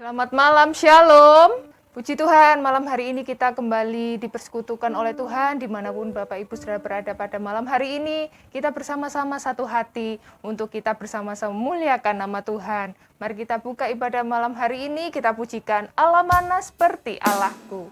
Selamat malam, Shalom. Puji Tuhan, malam hari ini kita kembali dipersekutukan oleh Tuhan, dimanapun Bapak Ibu sudah berada pada malam hari ini. Kita bersama-sama satu hati untuk kita bersama-sama memuliakan nama Tuhan. Mari kita buka ibadah malam hari ini, kita pujikan Allah mana seperti Allahku.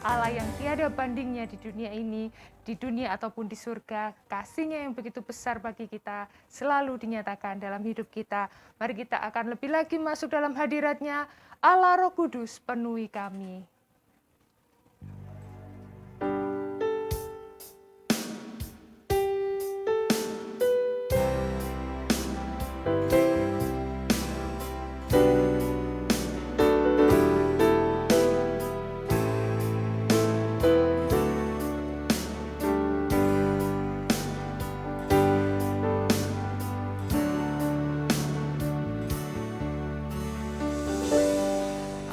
Allah yang tiada bandingnya di dunia ini, di dunia ataupun di surga. Kasih-Nya yang begitu besar bagi kita selalu dinyatakan dalam hidup kita. Mari kita akan lebih lagi masuk dalam hadirat-Nya. Allah Roh Kudus penuhi kami.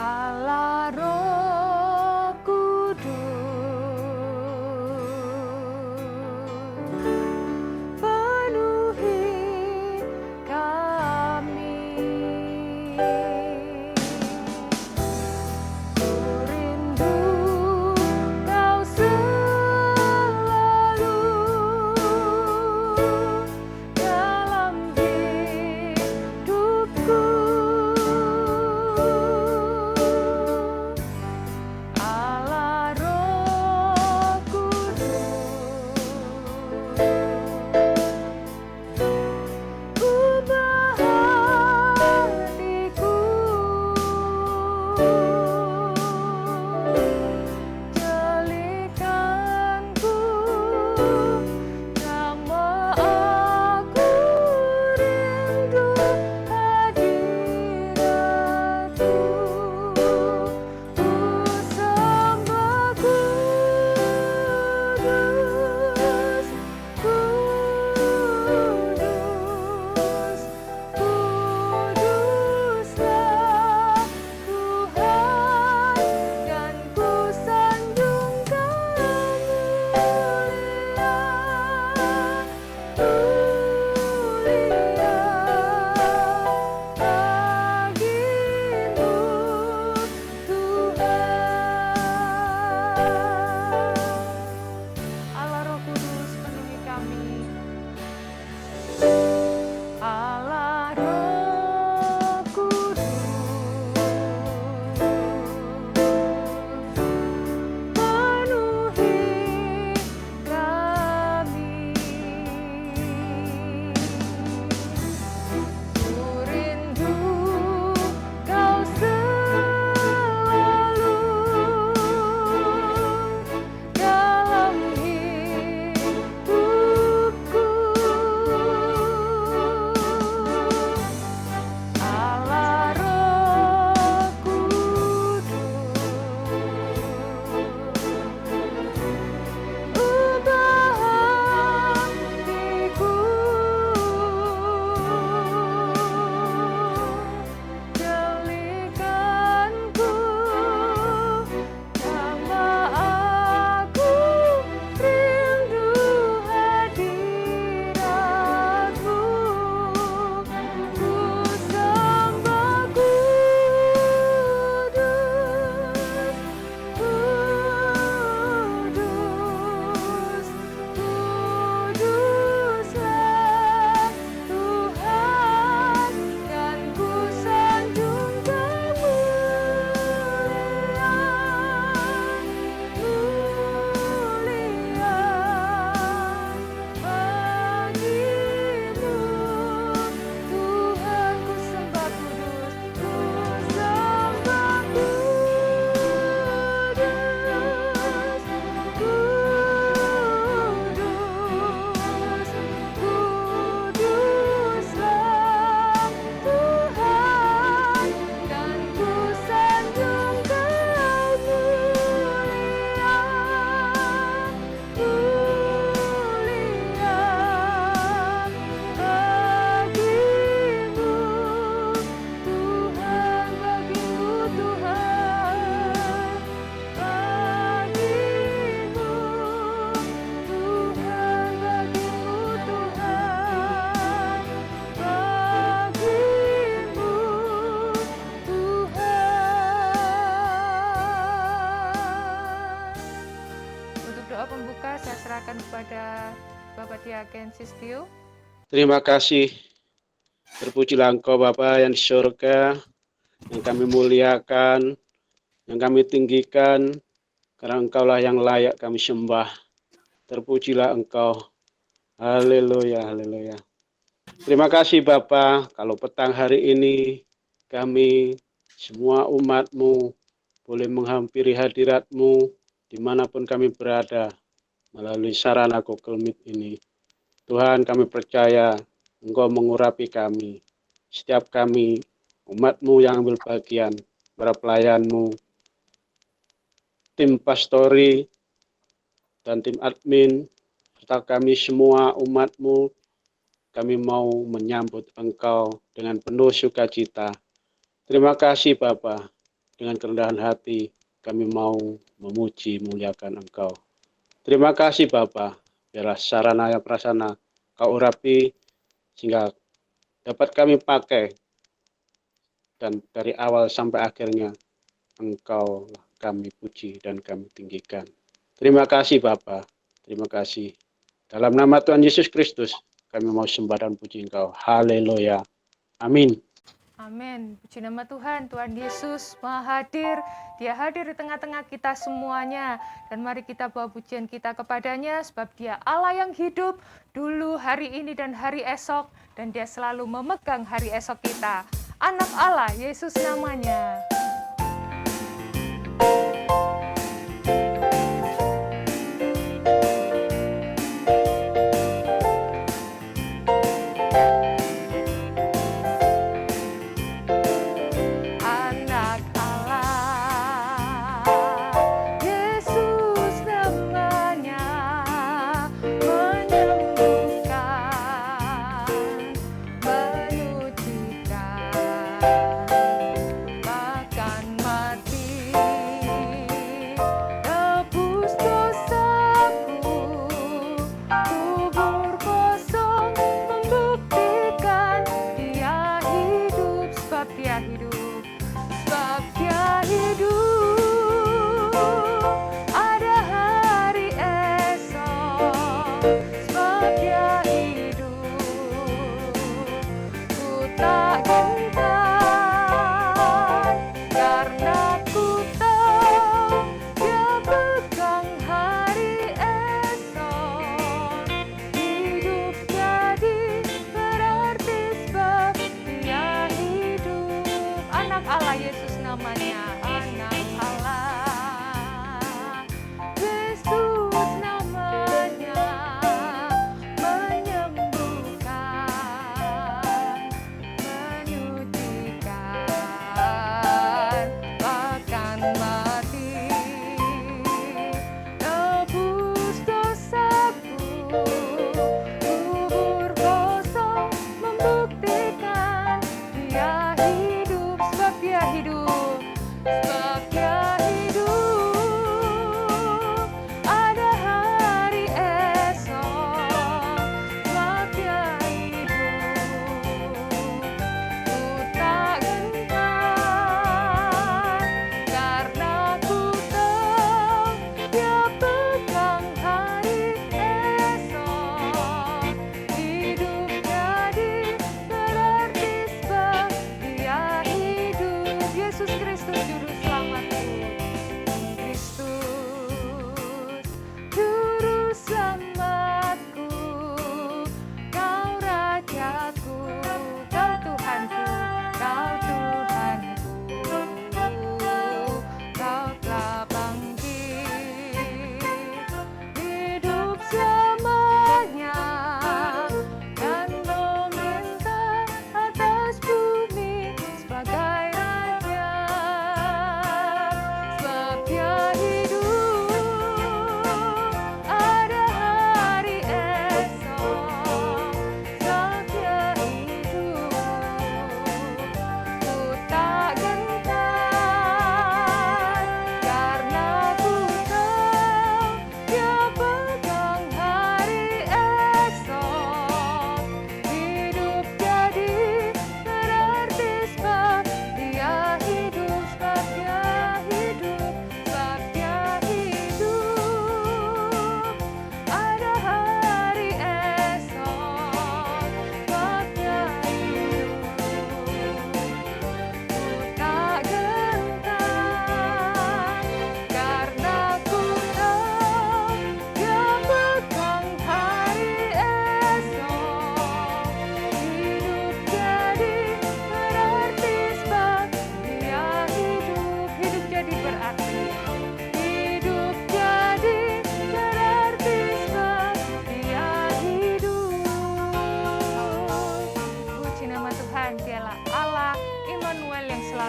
Allah Roh persilakan kepada Bapak Diaken Sistio. Terima kasih. Terpujilah Engkau Bapa yang di surga, yang kami muliakan, yang kami tinggikan, karena Engkaulah yang layak kami sembah. Terpujilah Engkau. Haleluya, haleluya. Terima kasih Bapa, kalau petang hari ini kami semua umat-Mu boleh menghampiri hadirat-Mu dimanapun kami berada melalui sarana Google Meet ini. Tuhan, kami percaya Engkau mengurapi kami. Setiap kami, umat-Mu yang ambil bagian, para pelayan-Mu, tim pastori, dan tim admin, serta kami semua umat-Mu, kami mau menyambut Engkau dengan penuh sukacita. Terima kasih Bapa, dengan kerendahan hati kami mau memuji, muliakan Engkau. Terima kasih Bapa, biarlah sarana yang prasana Kau urapi, sehingga dapat kami pakai, dan dari awal sampai akhirnya Engkau kami puji dan kami tinggikan. Terima kasih Bapa, terima kasih. Dalam nama Tuhan Yesus Kristus, kami mau sembah dan puji Engkau. Haleluya. Amin. Amin. Puji nama Tuhan, Tuhan Yesus Maha hadir. Dia hadir di tengah-tengah kita semuanya. Dan mari kita bawa pujian kita kepadanya, sebab Dia Allah yang hidup dulu, hari ini, dan hari esok. Dan Dia selalu memegang hari esok kita. Anak Allah, Yesus namanya.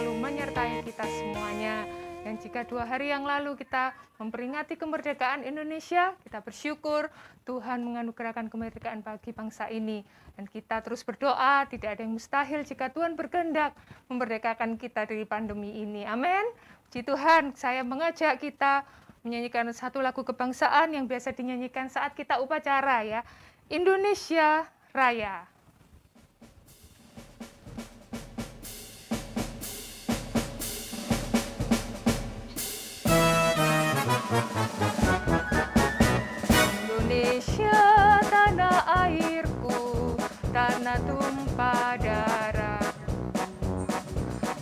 selalu menyertai kita semuanya. Dan jika 2 hari yang lalu kita memperingati kemerdekaan Indonesia, kita bersyukur Tuhan menganugerahkan kemerdekaan bagi bangsa ini. Dan kita terus berdoa, tidak ada yang mustahil jika Tuhan berkehendak memerdekakan kita dari pandemi ini. Amin. Puji Tuhan, saya mengajak kita menyanyikan satu lagu kebangsaan yang biasa dinyanyikan saat kita upacara ya. Indonesia Raya. Indonesia tanah airku, tanah tumpah darah.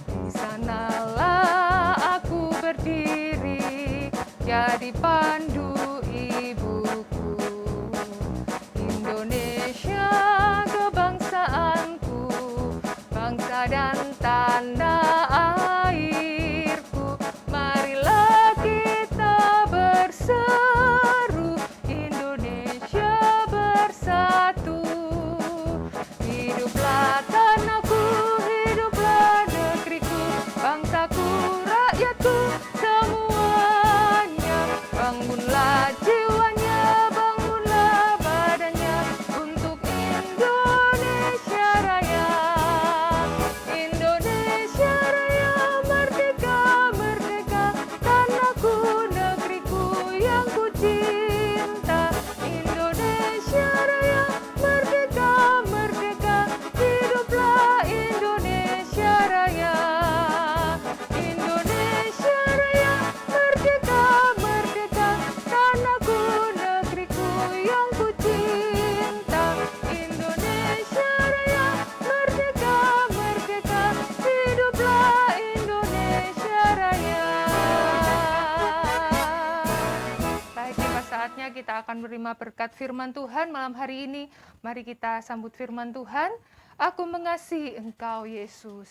Di sanalah aku berdiri, jadi pandu ibuku. Indonesia kebangsaanku, bangsa dan tanah airku. Marilah kita berseru, Indonesia bersatu. Hiduplah tanahku, hiduplah negeriku, bangsaku, rakyatku semuanya. Bangunlah jiwanya, bangunlah badannya untuk Indonesia Raya. Indonesia Raya, merdeka, merdeka, tanahku, negeriku yang ku cinta. Indonesia Raya, merdeka, merdeka, hiduplah Indonesia Raya. Indonesia Raya, merdeka, merdeka, tanahku, negeriku yang ku cinta. Indonesia Raya, merdeka, merdeka, hiduplah Indonesia Raya. Baik, tiba saatnya kita akan menerima berkat firman Tuhan malam hari ini. Mari kita sambut firman Tuhan. Aku mengasihi Engkau, Yesus.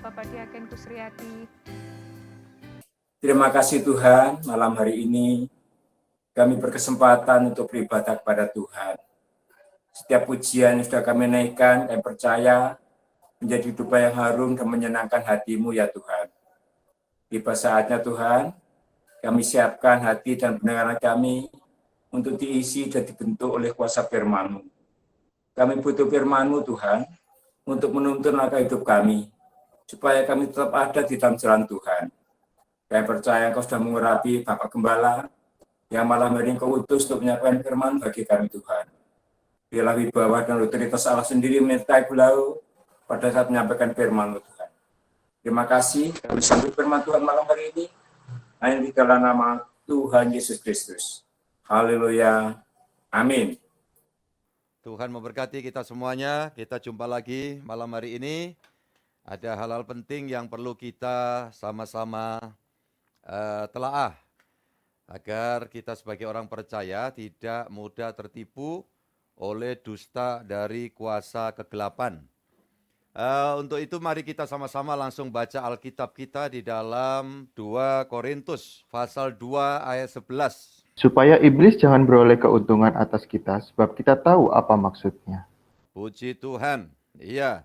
Bapak Diaken Kusriyadi. Terima kasih Tuhan, malam hari ini kami berkesempatan untuk beribadah kepada Tuhan. Setiap pujian yang sudah kami naikkan, kami percaya menjadi dupa yang harum dan menyenangkan hati-Mu ya Tuhan. Tiba saatnya Tuhan, kami siapkan hati dan pendengaran kami untuk diisi dan dibentuk oleh kuasa firman-Mu. Kami butuh firman-Mu Tuhan, untuk menuntun langkah hidup kami, supaya kami tetap ada di dalam jalan Tuhan. Kami percaya Engkau sudah mengurapi Bapak Gembala, yang malam hari Engkau utus untuk menyampaikan firman bagi kami Tuhan. Biarlah wibawa dan otoritas Allah sendiri menyertai beliau pada saat menyampaikan firman Tuhan. Terima kasih, kami sambut firman Tuhan malam hari ini, hanya di dalam nama Tuhan Yesus Kristus. Haleluya, amin. Tuhan memberkati kita semuanya, kita jumpa lagi malam hari ini. Ada hal-hal penting yang perlu kita sama-sama telaah, agar kita sebagai orang percaya tidak mudah tertipu oleh dusta dari kuasa kegelapan. Untuk itu mari kita sama-sama langsung baca Alkitab kita di dalam 2 Korintus pasal 2 ayat 11. Supaya iblis jangan beroleh keuntungan atas kita, sebab kita tahu apa maksudnya. Puji Tuhan. Iya,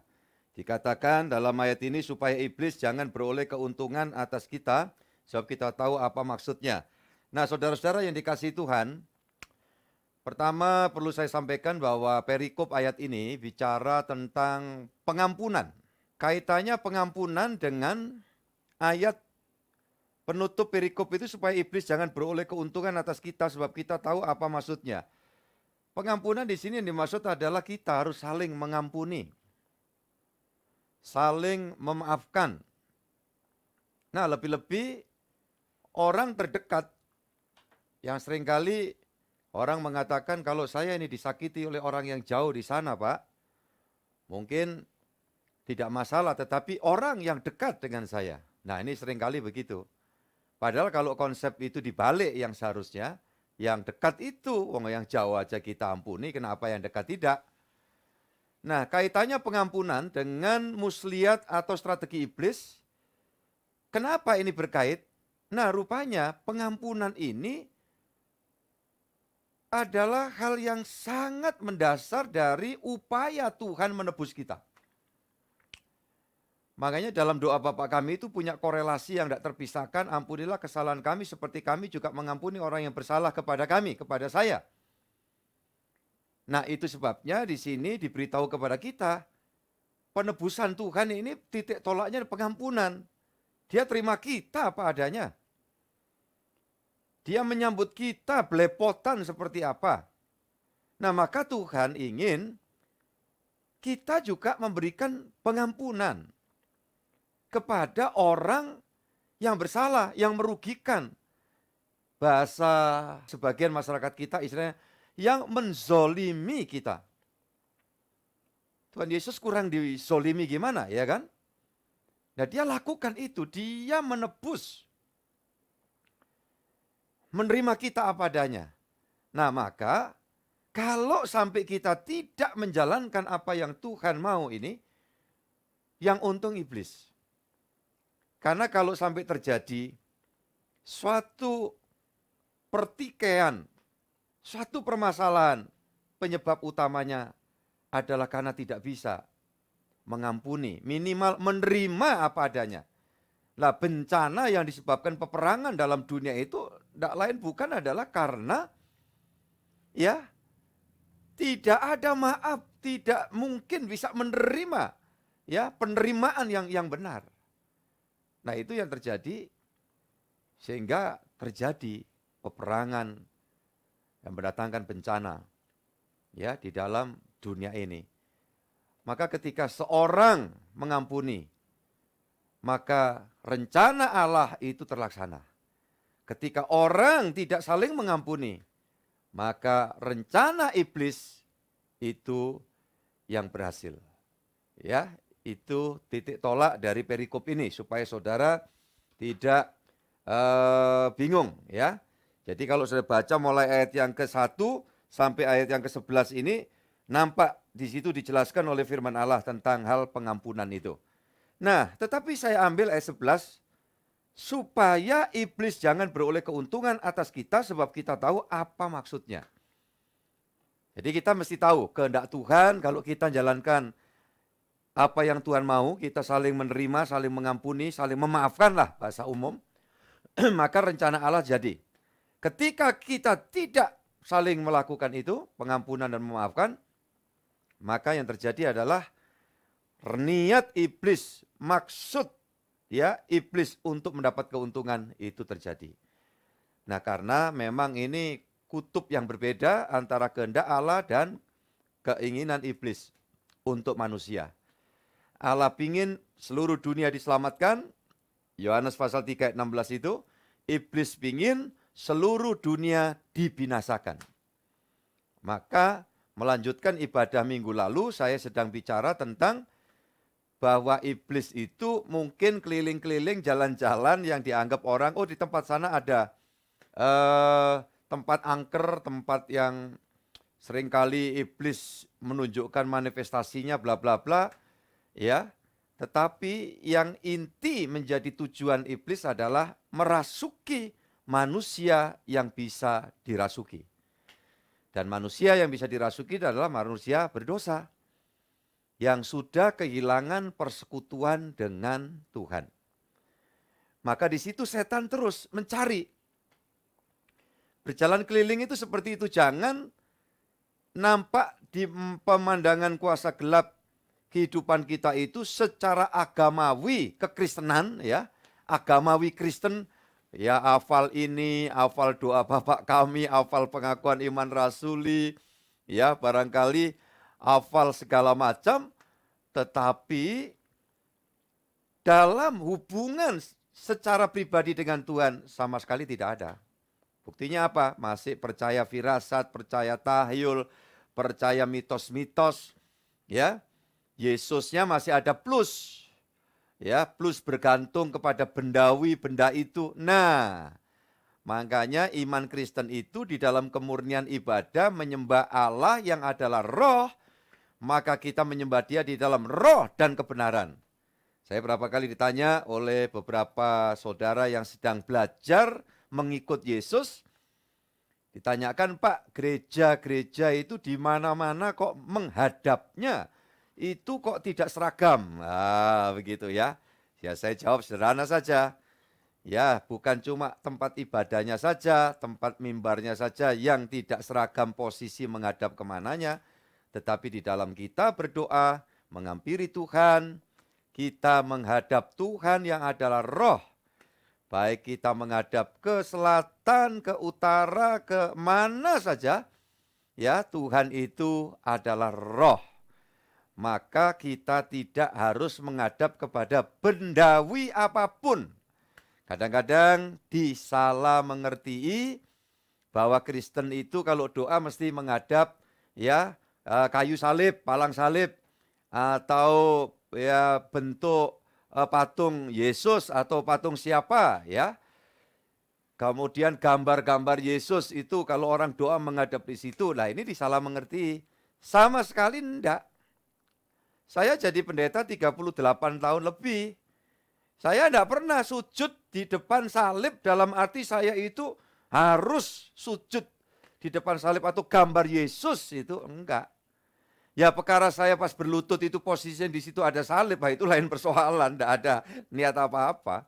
dikatakan dalam ayat ini supaya iblis jangan beroleh keuntungan atas kita, sebab kita tahu apa maksudnya. Nah, saudara-saudara yang dikasihi Tuhan, pertama perlu saya sampaikan bahwa perikop ayat ini bicara tentang pengampunan. Kaitannya pengampunan dengan ayat penutup perikop itu supaya iblis jangan beroleh keuntungan atas kita sebab kita tahu apa maksudnya. Pengampunan di sini yang dimaksud adalah kita harus saling mengampuni. Saling memaafkan. Nah, lebih-lebih orang terdekat yang seringkali orang mengatakan kalau saya ini disakiti oleh orang yang jauh di sana, Pak, mungkin tidak masalah, tetapi orang yang dekat dengan saya. Nah, ini seringkali begitu. Padahal kalau konsep itu dibalik yang seharusnya, yang dekat itu, yang jauh aja kita ampuni, kenapa yang dekat tidak? Nah, kaitannya pengampunan dengan muslihat atau strategi iblis, kenapa ini berkait? Nah, rupanya pengampunan ini adalah hal yang sangat mendasar dari upaya Tuhan menebus kita. Makanya dalam doa Bapa kami itu punya korelasi yang tidak terpisahkan, ampunilah kesalahan kami seperti kami juga mengampuni orang yang bersalah kepada kami, kepada saya. Nah, itu sebabnya di sini diberitahu kepada kita, penebusan Tuhan ini titik tolaknya pengampunan. Dia terima kita apa adanya. Dia menyambut kita belepotan seperti apa. Nah, maka Tuhan ingin kita juga memberikan pengampunan kepada orang yang bersalah, yang merugikan. Bahasa sebagian masyarakat kita istilahnya yang menzolimi kita. Tuhan Yesus kurang dizolimi gimana, ya kan? Nah, dia lakukan itu, dia menebus. Menerima kita apa adanya. Nah, maka kalau sampai kita tidak menjalankan apa yang Tuhan mau ini, yang untung iblis. Karena kalau sampai terjadi suatu pertikaian, suatu permasalahan, penyebab utamanya adalah karena tidak bisa mengampuni, minimal menerima apa adanya. Nah, bencana yang disebabkan peperangan dalam dunia itu tidak lain bukan adalah karena ya tidak ada maaf, tidak mungkin bisa menerima ya penerimaan yang benar. Nah, itu yang terjadi sehingga terjadi peperangan yang mendatangkan bencana ya di dalam dunia ini. Maka ketika seorang mengampuni, maka rencana Allah itu terlaksana. Ketika orang tidak saling mengampuni, maka rencana iblis itu yang berhasil. Ya, itu titik tolak dari perikop ini supaya saudara tidak bingung ya. Jadi kalau sudah baca mulai ayat yang ke-1 sampai ayat yang ke-11 ini nampak di situ dijelaskan oleh firman Allah tentang hal pengampunan itu. Nah, tetapi saya ambil ayat 11, supaya iblis jangan beroleh keuntungan atas kita sebab kita tahu apa maksudnya. Jadi kita mesti tahu kehendak Tuhan, kalau kita jalankan apa yang Tuhan mau, kita saling menerima, saling mengampuni, saling memaafkan lah bahasa umum, maka rencana Allah jadi. Ketika kita tidak saling melakukan itu, pengampunan dan memaafkan, maka yang terjadi adalah niat iblis, maksud ya iblis untuk mendapat keuntungan itu terjadi. Nah, karena memang ini kutub yang berbeda antara kehendak Allah dan keinginan iblis untuk manusia. Allah pingin seluruh dunia diselamatkan, Yohanes pasal 3 ayat 16 itu, iblis pingin seluruh dunia dibinasakan. Maka melanjutkan ibadah minggu lalu, saya sedang bicara tentang bahwa iblis itu mungkin keliling-keliling jalan-jalan yang dianggap orang, oh di tempat sana ada tempat angker, tempat yang seringkali iblis menunjukkan manifestasinya bla bla bla, ya. Tetapi yang inti menjadi tujuan iblis adalah merasuki manusia yang bisa dirasuki. Dan manusia yang bisa dirasuki adalah manusia berdosa yang sudah kehilangan persekutuan dengan Tuhan. Maka di situ setan terus mencari. Berjalan keliling itu seperti itu, jangan nampak di pemandangan kuasa gelap kehidupan kita itu secara agamawi, kekristenan ya, agamawi Kristen, ya hafal ini, hafal doa Bapak kami, hafal pengakuan iman rasuli, ya barangkali hafal segala macam, tetapi dalam hubungan secara pribadi dengan Tuhan sama sekali tidak ada. Buktinya apa? Masih percaya firasat, percaya tahyul, percaya mitos-mitos, ya. Yesusnya masih ada plus. Ya, plus bergantung kepada bendawi, benda itu. Nah, makanya iman Kristen itu di dalam kemurnian ibadah menyembah Allah yang adalah roh, maka kita menyembah Dia di dalam roh dan kebenaran. Saya berapa kali ditanya oleh beberapa saudara yang sedang belajar mengikut Yesus, ditanyakan, Pak, gereja-gereja itu di mana-mana kok menghadapnya itu kok tidak seragam. Begitu ya. Ya saya jawab sederhana saja. Ya, bukan cuma tempat ibadahnya saja, tempat mimbarnya saja yang tidak seragam posisi menghadap kemananya, tetapi di dalam kita berdoa, menghampiri Tuhan, kita menghadap Tuhan yang adalah roh. Baik kita menghadap ke selatan, ke utara, ke mana saja, ya Tuhan itu adalah roh. Maka kita tidak harus menghadap kepada bendawi apapun. Kadang-kadang disalah mengerti bahwa Kristen itu kalau doa mesti menghadap ya kayu salib, palang salib, atau ya bentuk patung Yesus atau patung siapa ya. Kemudian gambar-gambar Yesus itu kalau orang doa menghadap di situ, nah ini disalah mengerti. Sama sekali enggak. Saya jadi pendeta 38 tahun lebih. Saya enggak pernah sujud di depan salib dalam arti saya itu harus sujud di depan salib atau gambar Yesus itu enggak. Ya perkara saya pas berlutut itu posisinya di situ ada salib, itu lain persoalan, enggak ada niat apa-apa.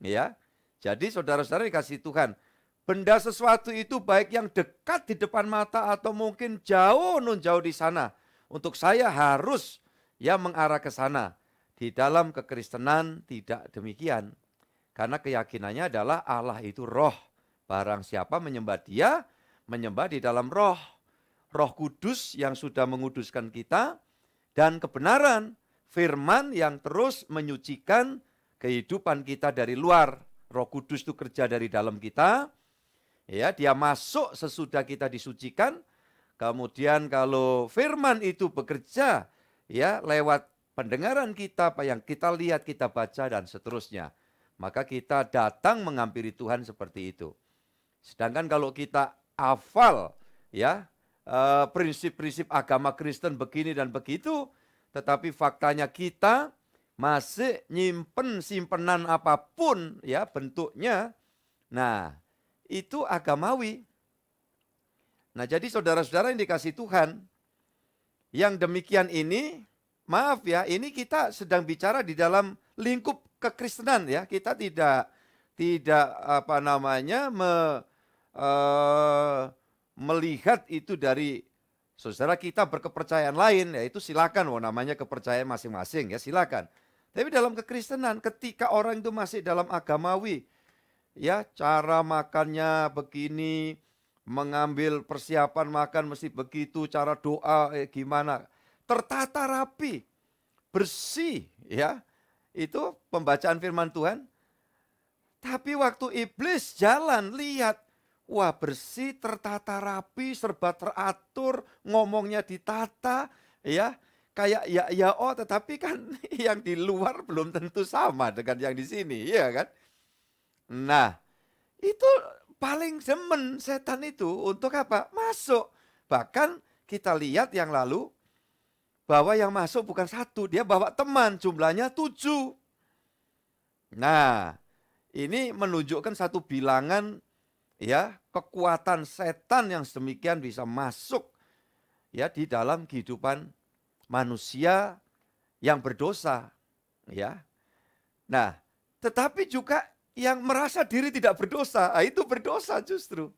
Ya. Jadi saudara-saudara dikasih Tuhan, benda sesuatu itu baik yang dekat di depan mata atau mungkin jauh jauh di sana. Untuk saya harus ya mengarah ke sana. Di dalam kekristenan tidak demikian. Karena keyakinannya adalah Allah itu roh. Barang siapa menyembah Dia, menyembah di dalam roh. Roh Kudus yang sudah menguduskan kita, dan kebenaran, firman yang terus menyucikan kehidupan kita dari luar. Roh Kudus itu kerja dari dalam kita, ya dia masuk sesudah kita disucikan. Kemudian kalau firman itu bekerja, ya lewat pendengaran kita, apa yang kita lihat, kita baca, dan seterusnya. Maka kita datang menghampiri Tuhan seperti itu. Sedangkan kalau kita hafal, ya prinsip-prinsip agama Kristen begini dan begitu, tetapi faktanya kita masih nyimpen simpenan apapun ya bentuknya, nah itu agamawi. Nah jadi saudara-saudara yang dikasih Tuhan, yang demikian ini, maaf ya, ini kita sedang bicara di dalam lingkup kekristenan ya. Kita tidak melihat itu dari saudara kita berkepercayaan lain, ya itu silakan, namanya kepercayaan masing-masing ya silakan. Tapi dalam kekristenan ketika orang itu masih dalam agamawi, ya cara makannya begini, mengambil persiapan makan mesti begitu, cara doa gimana, tertata rapi, bersih ya. Itu pembacaan firman Tuhan. Tapi waktu iblis jalan lihat, wah bersih, tertata rapi, serba teratur, ngomongnya ditata, ya kayak ya oh, tetapi kan yang di luar belum tentu sama dengan yang di sini, ya kan? Nah, itu paling demen setan itu untuk apa? Masuk. Bahkan kita lihat yang lalu bahwa yang masuk bukan satu, dia bawa teman, jumlahnya 7. Nah, ini menunjukkan satu bilangan ya kekuatan setan yang sedemikian bisa masuk ya di dalam kehidupan manusia yang berdosa ya. Nah, tetapi juga yang merasa diri tidak berdosa, itu berdosa justru.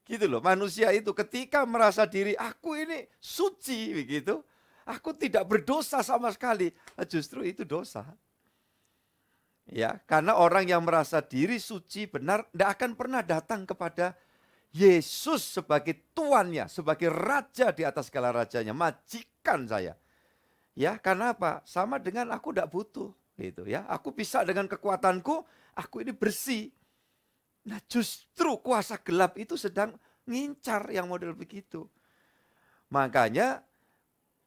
Gitu loh, manusia itu ketika merasa diri aku ini suci begitu, aku tidak berdosa sama sekali, justru itu dosa. Ya, karena orang yang merasa diri suci benar tidak akan pernah datang kepada Yesus sebagai tuannya, sebagai raja di atas segala rajanya, majikan saya. Ya, karena apa? Sama dengan aku tidak butuh, gitu ya. Aku bisa dengan kekuatanku, aku ini bersih. Nah, justru kuasa gelap itu sedang ngincar yang model begitu. Makanya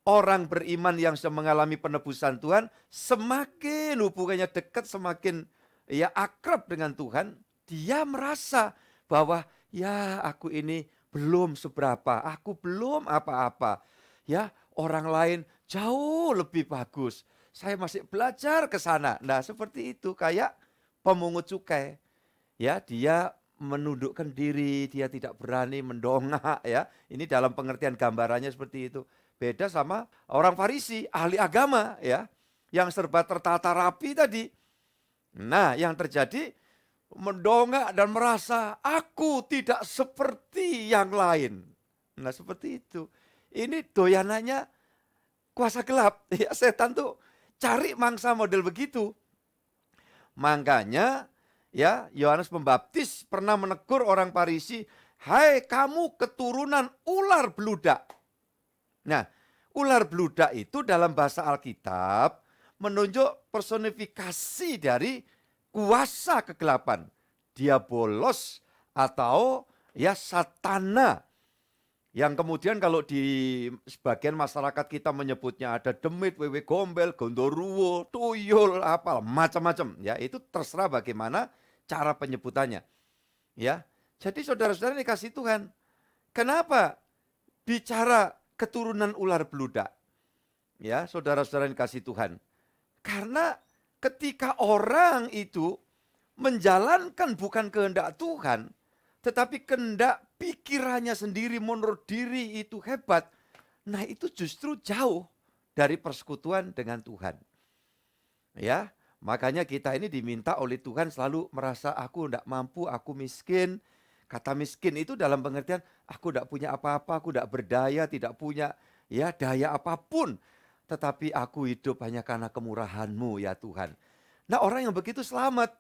orang beriman yang sedang mengalami penebusan Tuhan, semakin hubungannya dekat, semakin ya akrab dengan Tuhan, dia merasa bahwa ya aku ini belum seberapa, aku belum apa-apa. Ya, orang lain jauh lebih bagus. Saya masih belajar ke sana. Nah, seperti itu kayak pemungut cukai. Ya, dia menundukkan diri, dia tidak berani mendongak ya. Ini dalam pengertian gambarannya seperti itu. Beda sama orang Farisi, ahli agama ya, yang serba tertata rapi tadi. Nah, yang terjadi mendongak dan merasa aku tidak seperti yang lain. Nah, seperti itu. Ini doyanannya kuasa gelap. Ya, setan tuh cari mangsa model begitu. Makanya ya, Yohanes Pembaptis pernah menegur orang Farisi, "Hai kamu keturunan ular beludak." Nah, ular beludak itu dalam bahasa Alkitab menunjuk personifikasi dari kuasa kegelapan, diabolos atau ya satana. Yang kemudian kalau di sebagian masyarakat kita menyebutnya ada demit, wewe gombel, gondoruo, tuyul, apa macam-macam. Ya, itu terserah bagaimana cara penyebutannya. Ya, jadi saudara-saudara dikasih Tuhan, kenapa bicara keturunan ular beludak? Ya, saudara-saudara yang dikasih Tuhan. Karena ketika orang itu menjalankan bukan kehendak Tuhan, tetapi kehendak pikirannya sendiri menurut diri itu hebat, nah itu justru jauh dari persekutuan dengan Tuhan. Ya, makanya kita ini diminta oleh Tuhan selalu merasa aku tidak mampu, aku miskin. Kata miskin itu dalam pengertian aku tidak punya apa-apa, aku tidak berdaya, tidak punya ya daya apapun. Tetapi aku hidup hanya karena kemurahan-Mu ya Tuhan. Nah, orang yang begitu selamat,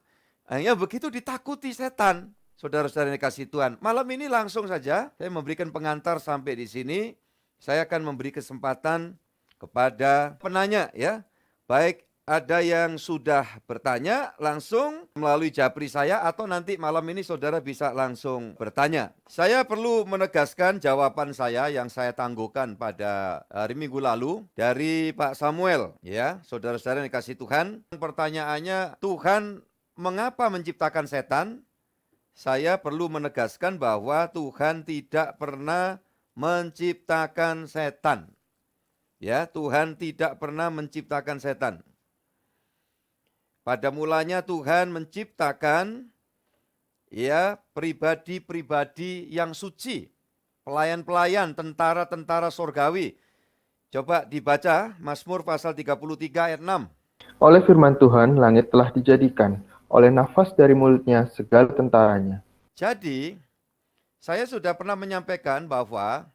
yang begitu ditakuti setan. Saudara-saudara yang dikasih Tuhan, malam ini langsung saja saya memberikan pengantar sampai di sini. Saya akan memberi kesempatan kepada penanya ya. Baik ada yang sudah bertanya langsung melalui japri saya atau nanti malam ini saudara bisa langsung bertanya. Saya perlu menegaskan jawaban saya yang saya tangguhkan pada hari Minggu lalu dari Pak Samuel ya. Saudara-saudara yang dikasih Tuhan, pertanyaannya, Tuhan mengapa menciptakan setan? Saya perlu menegaskan bahwa Tuhan tidak pernah menciptakan setan. Ya, Tuhan tidak pernah menciptakan setan. Pada mulanya Tuhan menciptakan ya pribadi-pribadi yang suci, pelayan-pelayan, tentara-tentara sorgawi. Coba dibaca Mazmur pasal 33 ayat 6. Oleh firman Tuhan, langit telah dijadikan, oleh nafas dari mulutnya segala tentaranya. Jadi, saya sudah pernah menyampaikan bahwa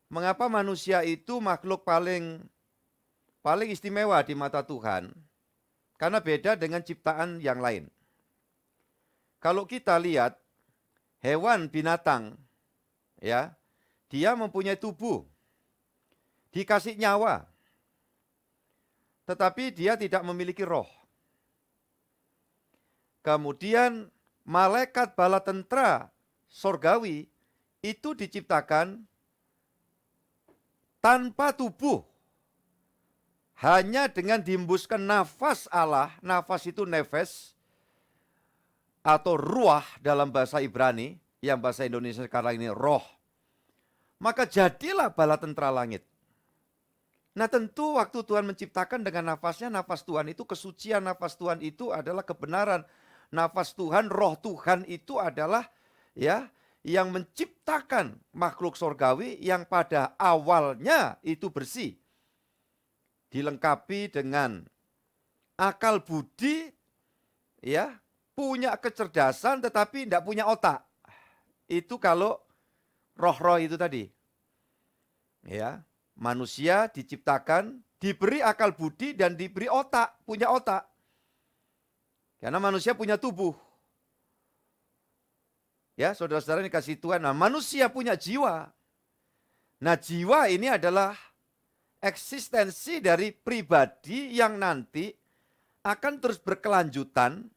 mengapa manusia itu makhluk paling istimewa di mata Tuhan, karena beda dengan ciptaan yang lain. Kalau kita lihat hewan binatang, ya, dia mempunyai tubuh, dikasih nyawa, tetapi dia tidak memiliki roh. Kemudian malaikat bala tentara sorgawi itu diciptakan tanpa tubuh. Hanya dengan dihembuskan nafas Allah, nafas itu nefes, atau ruah dalam bahasa Ibrani, yang bahasa Indonesia sekarang ini roh. Maka jadilah bala tentara langit. Nah tentu waktu Tuhan menciptakan dengan nafasnya, nafas Tuhan itu kesucian, nafas Tuhan itu adalah kebenaran. Nafas Tuhan, roh Tuhan itu adalah ya yang menciptakan makhluk sorgawi yang pada awalnya itu bersih. Dilengkapi dengan akal budi, ya, punya kecerdasan tetapi tidak punya otak. Itu kalau roh-roh itu tadi. Ya, manusia diciptakan, diberi akal budi dan diberi otak, punya otak. Karena manusia punya tubuh. Ya, saudara-saudara dikasih Tuhan. Nah, manusia punya jiwa. Nah, jiwa ini adalah eksistensi dari pribadi yang nanti akan terus berkelanjutan,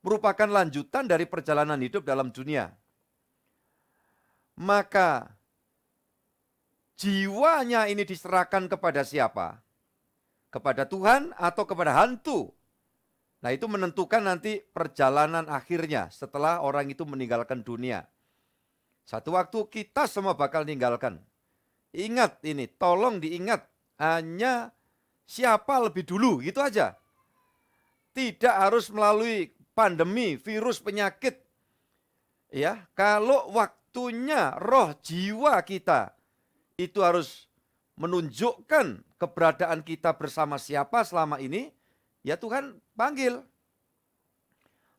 merupakan lanjutan dari perjalanan hidup dalam dunia. Maka jiwanya ini diserahkan kepada siapa? Kepada Tuhan atau kepada hantu? Nah itu menentukan nanti perjalanan akhirnya setelah orang itu meninggalkan dunia. Satu waktu kita semua bakal meninggalkan. Ingat ini, tolong diingat. Hanya siapa lebih dulu, gitu aja. Tidak harus melalui pandemi, virus, penyakit. Ya, kalau waktunya roh jiwa kita itu harus menunjukkan keberadaan kita bersama siapa selama ini, ya Tuhan panggil.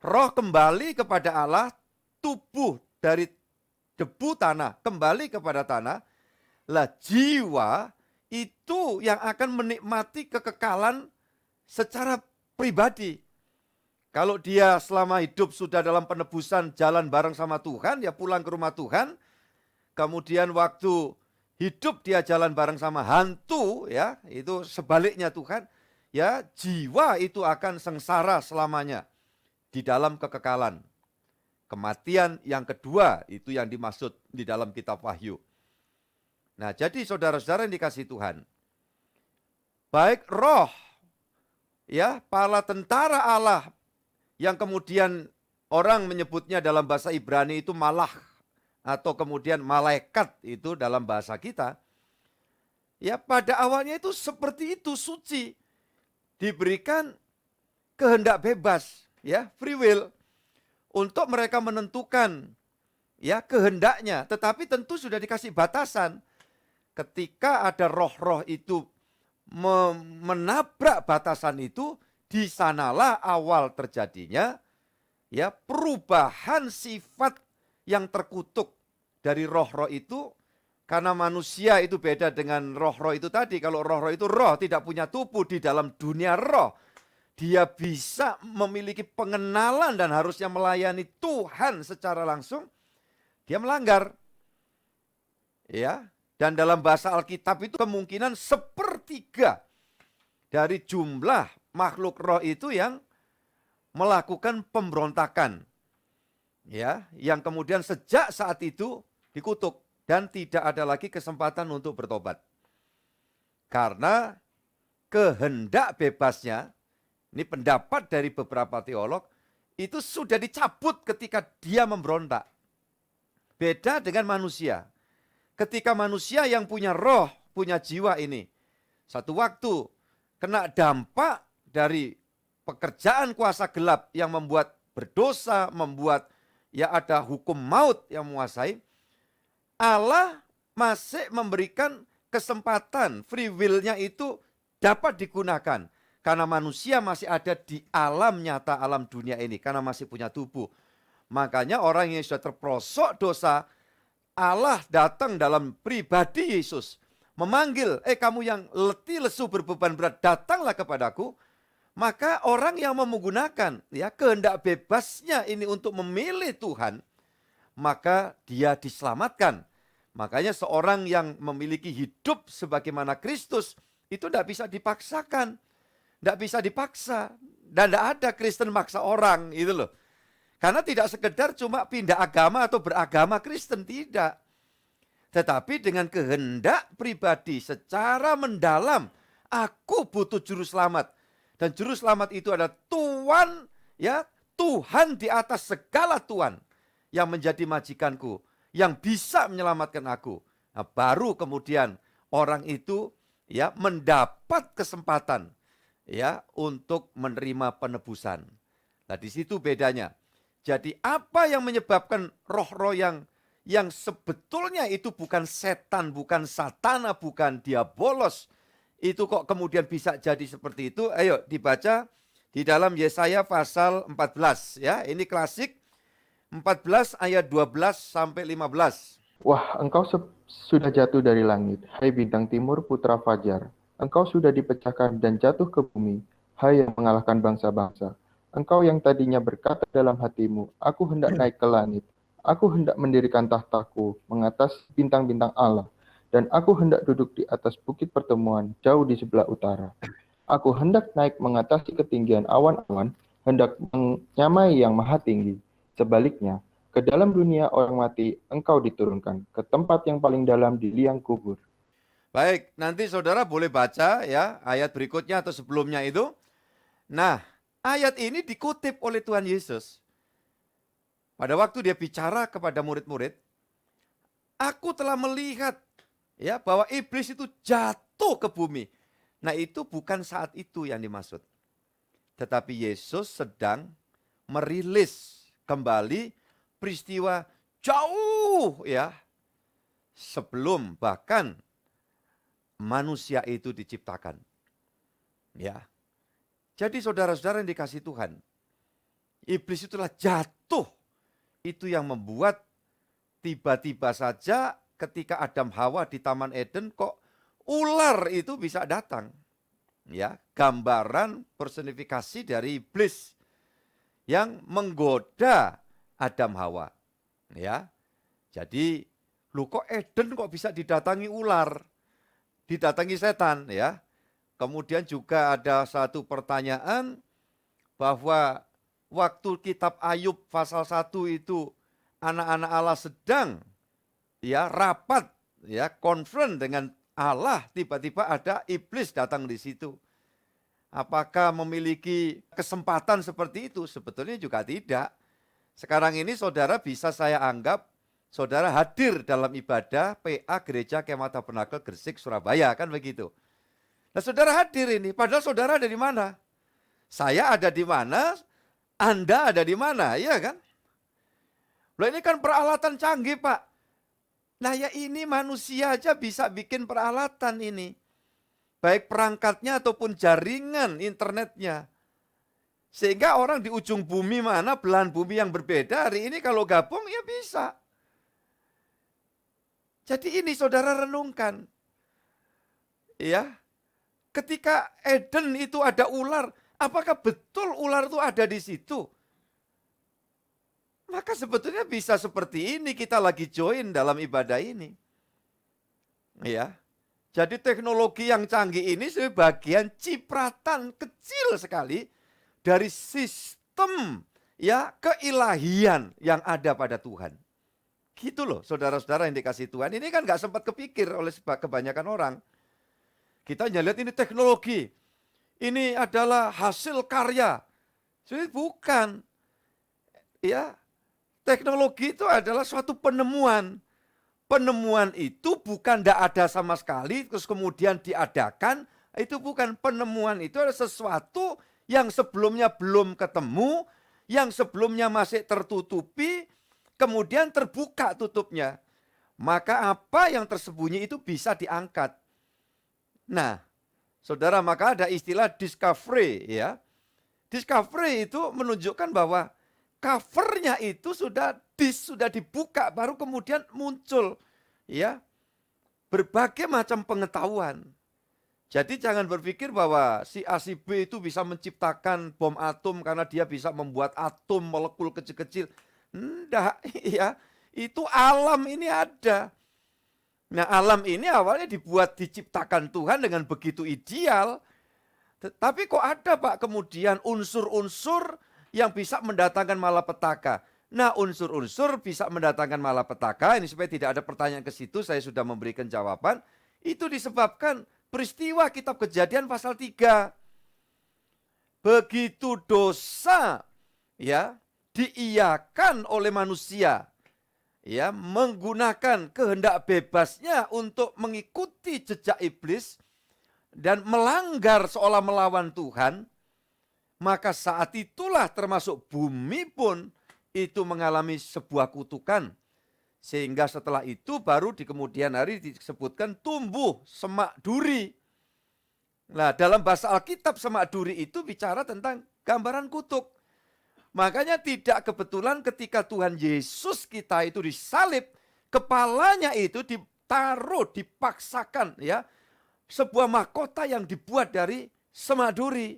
Roh kembali kepada Allah, tubuh dari debu tanah kembali kepada tanah. Lah jiwa itu yang akan menikmati kekekalan secara pribadi. Kalau dia selama hidup sudah dalam penebusan jalan bareng sama Tuhan, ya pulang ke rumah Tuhan. Kemudian waktu hidup dia jalan bareng sama hantu, ya itu sebaliknya Tuhan. Ya jiwa itu akan sengsara selamanya di dalam kekekalan. Kematian yang kedua itu yang dimaksud di dalam kitab Wahyu. Nah, jadi saudara-saudara yang dikasih Tuhan, baik roh, ya, para tentara Allah, yang kemudian orang menyebutnya dalam bahasa Ibrani itu malah, atau kemudian malaikat itu dalam bahasa kita, ya pada awalnya itu seperti itu, suci, diberikan kehendak bebas, ya, free will, untuk mereka menentukan, ya, kehendaknya, tetapi tentu sudah dikasih batasan. Ketika ada roh-roh itu menabrak batasan itu, di sanalah awal terjadinya ya perubahan sifat yang terkutuk dari roh-roh itu, karena manusia itu beda dengan roh-roh itu tadi. Kalau roh-roh itu roh tidak punya tubuh di dalam dunia roh. Dia bisa memiliki pengenalan dan harusnya melayani Tuhan secara langsung. Dia melanggar. Ya. Dan dalam bahasa Alkitab itu kemungkinan 1/3 dari jumlah makhluk roh itu yang melakukan pemberontakan. Ya, yang kemudian sejak saat itu dikutuk dan tidak ada lagi kesempatan untuk bertobat. Karena kehendak bebasnya, ini pendapat dari beberapa teolog, itu sudah dicabut ketika dia memberontak. Beda dengan manusia. Ketika manusia yang punya roh, punya jiwa ini, satu waktu kena dampak dari pekerjaan kuasa gelap yang membuat berdosa, membuat ya ada hukum maut yang menguasai, Allah masih memberikan kesempatan, free will-nya itu dapat digunakan. Karena manusia masih ada di alam nyata, alam dunia ini. Karena masih punya tubuh. Makanya orang yang sudah terperosok dosa, Allah datang dalam pribadi Yesus. Memanggil, kamu yang letih lesu berbeban berat, datanglah kepadaku. Maka orang yang mau menggunakan ya kehendak bebasnya ini untuk memilih Tuhan, maka dia diselamatkan. Makanya seorang yang memiliki hidup sebagaimana Kristus, itu tidak bisa dipaksakan. Tidak bisa dipaksa. Dan tidak ada Kristen maksa orang, gitu loh. Karena tidak sekedar cuma pindah agama atau beragama Kristen, tidak. Tetapi dengan kehendak pribadi secara mendalam, aku butuh juru selamat. Dan juru selamat itu adalah Tuhan, ya, Tuhan di atas segala Tuhan yang menjadi majikanku, yang bisa menyelamatkan aku. Nah, baru kemudian orang itu ya mendapat kesempatan ya untuk menerima penebusan. Nah, di situ bedanya. Jadi apa yang menyebabkan roh-roh yang sebetulnya itu bukan setan, bukan satana, bukan diabolos, itu kok kemudian bisa jadi seperti itu? Ayo dibaca di dalam Yesaya pasal 14 ya. Ini klasik 14 ayat 12 sampai 15. Wah, engkau sudah jatuh dari langit, hai bintang timur putra fajar. Engkau sudah dipecahkan dan jatuh ke bumi, hai yang mengalahkan bangsa-bangsa. Engkau yang tadinya berkata dalam hatimu, aku hendak naik ke langit. Aku hendak mendirikan tahtaku mengatas bintang-bintang Allah. Dan aku hendak duduk di atas bukit pertemuan jauh di sebelah utara. Aku hendak naik mengatasi ketinggian awan-awan, hendak menyamai yang maha tinggi. Sebaliknya, ke dalam dunia orang mati engkau diturunkan, ke tempat yang paling dalam di liang kubur. Baik, nanti saudara boleh baca ya ayat berikutnya atau sebelumnya itu. Nah, ayat ini dikutip oleh Tuhan Yesus. Pada waktu dia bicara kepada murid-murid, aku telah melihat ya bahwa iblis itu jatuh ke bumi. Nah, itu bukan saat itu yang dimaksud. Tetapi Yesus sedang merilis kembali peristiwa jauh ya sebelum bahkan manusia itu diciptakan. Ya. Jadi saudara-saudara yang dikasihi Tuhan, iblis itulah jatuh. Itu yang membuat tiba-tiba saja ketika Adam Hawa di Taman Eden kok ular itu bisa datang. Ya, gambaran personifikasi dari iblis yang menggoda Adam Hawa. Ya. Jadi, lu kok Eden kok bisa didatangi ular? Didatangi setan ya. Kemudian juga ada satu pertanyaan bahwa waktu kitab Ayub pasal 1 itu anak-anak Allah sedang ya rapat ya konfront dengan Allah, tiba-tiba ada iblis datang di situ. Apakah memiliki kesempatan seperti itu? Sebetulnya juga tidak. Sekarang ini saudara bisa saya anggap saudara hadir dalam ibadah PA Gereja Kemah Tabernakel Gresik Surabaya, kan begitu. Nah, saudara hadir ini, padahal saudara ada di mana? Saya ada di mana? Anda ada di mana? Iya kan? Loh, ini kan peralatan canggih, Pak. Nah, ya ini manusia aja bisa bikin peralatan ini. Baik perangkatnya ataupun jaringan internetnya. Sehingga orang di ujung bumi mana, belahan bumi yang berbeda, hari ini kalau gabung ya bisa. Jadi ini saudara renungkan. Ya. Ketika Eden itu ada ular, apakah betul ular itu ada di situ? Maka sebetulnya bisa seperti ini, kita lagi join dalam ibadah ini. Ya. Jadi teknologi yang canggih ini sebagai bagian cipratan kecil sekali dari sistem ya keilahian yang ada pada Tuhan. Gitu loh saudara-saudara yang dikasih Tuhan. Ini kan gak sempat kepikir oleh kebanyakan orang. Kita hanya lihat ini teknologi. Ini adalah hasil karya. Jadi bukan. Ya, teknologi itu adalah suatu penemuan. Penemuan itu bukan tidak ada sama sekali, terus kemudian diadakan. Itu bukan penemuan, itu adalah sesuatu yang sebelumnya belum ketemu, yang sebelumnya masih tertutupi, kemudian terbuka tutupnya. Maka apa yang tersembunyi itu bisa diangkat. Nah, saudara, maka ada istilah discovery ya. Discovery itu menunjukkan bahwa covernya itu sudah dibuka, baru kemudian muncul ya berbagai macam pengetahuan. Jadi jangan berpikir bahwa si A si B itu bisa menciptakan bom atom karena dia bisa membuat atom molekul kecil-kecil. Enggak, ya. Itu alam ini ada. Nah, alam ini awalnya diciptakan Tuhan dengan begitu ideal. Tapi kok ada Pak kemudian unsur-unsur yang bisa mendatangkan malapetaka. Nah, unsur-unsur bisa mendatangkan malapetaka, ini supaya tidak ada pertanyaan ke situ, saya sudah memberikan jawaban. Itu disebabkan peristiwa kitab Kejadian pasal 3. Begitu dosa ya diiyakan oleh manusia ya menggunakan kehendak bebasnya untuk mengikuti jejak iblis dan melanggar seolah melawan Tuhan, maka saat itulah termasuk bumi pun itu mengalami sebuah kutukan. Sehingga setelah itu baru di kemudian hari disebutkan tumbuh semak duri. Nah, dalam bahasa Alkitab semak duri itu bicara tentang gambaran kutuk. Makanya tidak kebetulan ketika Tuhan Yesus kita itu disalib, kepalanya itu ditaruh, dipaksakan ya, sebuah mahkota yang dibuat dari semak duri.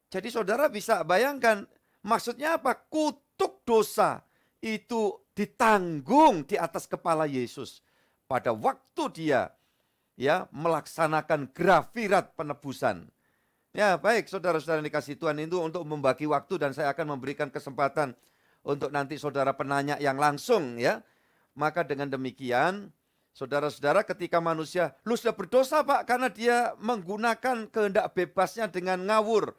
Jadi saudara bisa bayangkan maksudnya apa? Kutuk dosa itu ditanggung di atas kepala Yesus pada waktu dia ya melaksanakan grafirat penebusan. Ya, baik saudara-saudara yang dikasihi Tuhan, itu untuk membagi waktu dan saya akan memberikan kesempatan untuk nanti saudara penanya yang langsung ya. Maka dengan demikian saudara-saudara, ketika manusia lu sudah berdosa Pak karena dia menggunakan kehendak bebasnya dengan ngawur.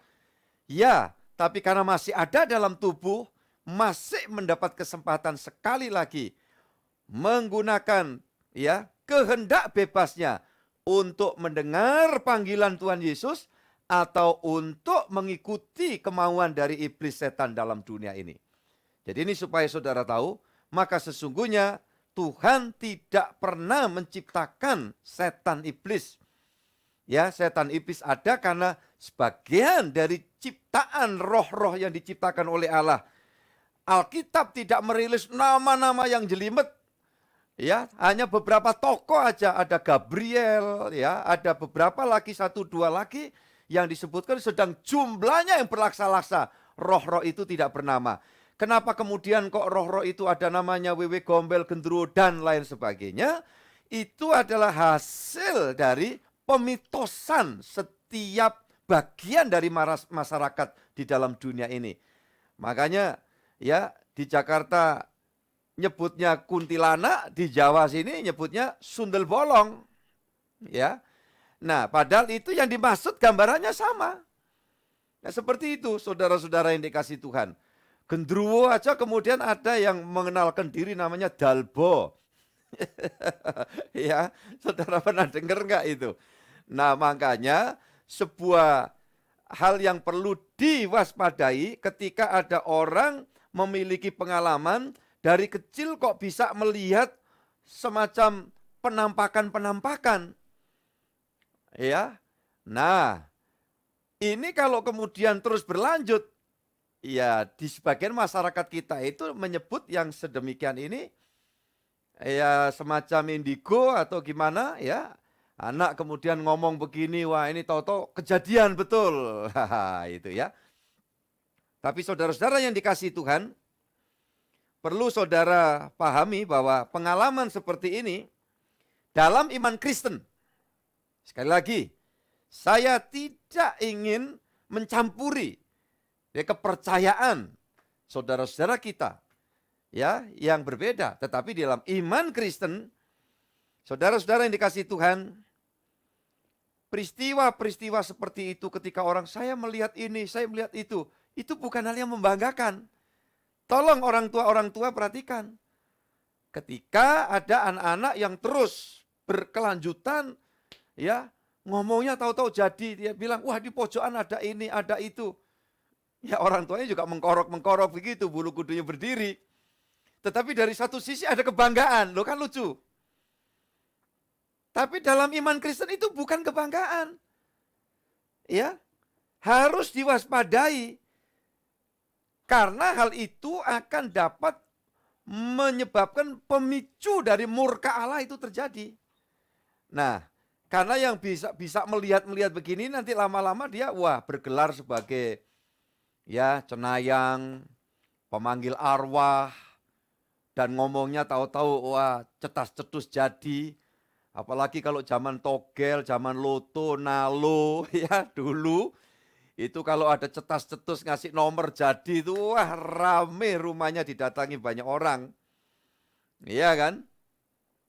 Ya, tapi karena masih ada dalam tubuh, masih mendapat kesempatan sekali lagi menggunakan ya kehendak bebasnya untuk mendengar panggilan Tuhan Yesus atau untuk mengikuti kemauan dari iblis setan dalam dunia ini. Jadi ini supaya saudara tahu, maka sesungguhnya Tuhan tidak pernah menciptakan setan iblis. Ya, setan iblis ada karena sebagian dari ciptaan roh-roh yang diciptakan oleh Allah. Alkitab tidak merilis nama-nama yang jelimet. Ya, hanya beberapa tokoh aja, ada Gabriel, ya, ada beberapa lagi, 1-2 lagi yang disebutkan, sedang jumlahnya yang berlaksa-laksa. Roh-roh itu tidak bernama. Kenapa kemudian kok roh-roh itu ada namanya wewe gombel, gendruwo dan lain sebagainya? Itu adalah hasil dari pemitosan setiap bagian dari masyarakat di dalam dunia ini. Makanya ya di Jakarta nyebutnya kuntilanak, di Jawa sini nyebutnya sundel bolong. Ya. Nah, padahal itu yang dimaksud gambarannya sama. Nah, seperti itu saudara-saudara yang dikasihi Tuhan. Gendruwo aja kemudian ada yang mengenalkan diri namanya Dalbo. Ya, saudara pernah dengar enggak itu? Nah, makanya sebuah hal yang perlu diwaspadai ketika ada orang memiliki pengalaman dari kecil kok bisa melihat semacam penampakan-penampakan. Ya. Nah, ini kalau kemudian terus berlanjut, ya di sebagian masyarakat kita itu menyebut yang sedemikian ini ya semacam indigo atau gimana ya. Anak kemudian ngomong begini, wah ini tahu-tahu kejadian betul. Itu ya. Tapi saudara-saudara yang dikasihi Tuhan, perlu saudara pahami bahwa pengalaman seperti ini dalam iman Kristen. Sekali lagi, saya tidak ingin mencampuri kepercayaan saudara-saudara kita ya yang berbeda, tetapi dalam iman Kristen, saudara-saudara yang dikasihi Tuhan, peristiwa-peristiwa seperti itu ketika orang saya melihat ini, saya melihat itu bukan hal yang membanggakan. Tolong orang tua perhatikan. Ketika ada anak-anak yang terus berkelanjutan ya Ngomongnya tahu-tahu jadi, dia bilang, wah di pojokan ada ini, ada itu. Ya orang tuanya juga mengkorok-mengkorok begitu, bulu kudunya berdiri. Tetapi dari satu sisi ada kebanggaan, loh kan lucu. Tapi dalam iman Kristen itu bukan kebanggaan. Ya, harus diwaspadai. Karena hal itu akan dapat menyebabkan pemicu dari murka Allah itu terjadi. Nah, karena yang bisa melihat begini nanti lama-lama dia bergelar sebagai ya cenayang, pemanggil arwah, dan ngomongnya tahu-tahu cetas-cetus jadi. Apalagi kalau zaman togel, zaman loto, nalo ya dulu. Itu kalau ada cetas-cetus ngasih nomor jadi itu rame rumahnya didatangi banyak orang. Iya kan?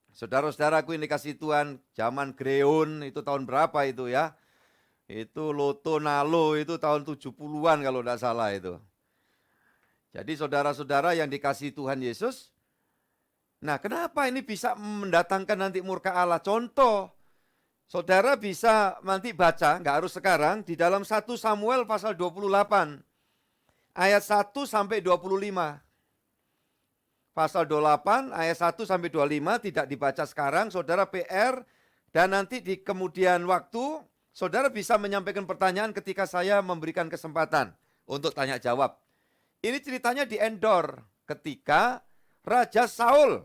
Saudara-saudaraku ini kasih Tuhan, zaman Greon itu tahun berapa itu ya? Itu loto nalo itu tahun 70-an kalau tidak salah itu. Jadi saudara-saudara yang dikasih Tuhan Yesus, nah kenapa ini bisa mendatangkan nanti murka Allah? Contoh, saudara bisa nanti baca, nggak harus sekarang, di dalam 1 Samuel pasal 28, ayat 1 sampai 25. Pasal 28, ayat 1 sampai 25, tidak dibaca sekarang, saudara PR, dan nanti di kemudian waktu, saudara bisa menyampaikan pertanyaan ketika saya memberikan kesempatan untuk tanya jawab. Ini ceritanya di Endor, ketika Raja Saul,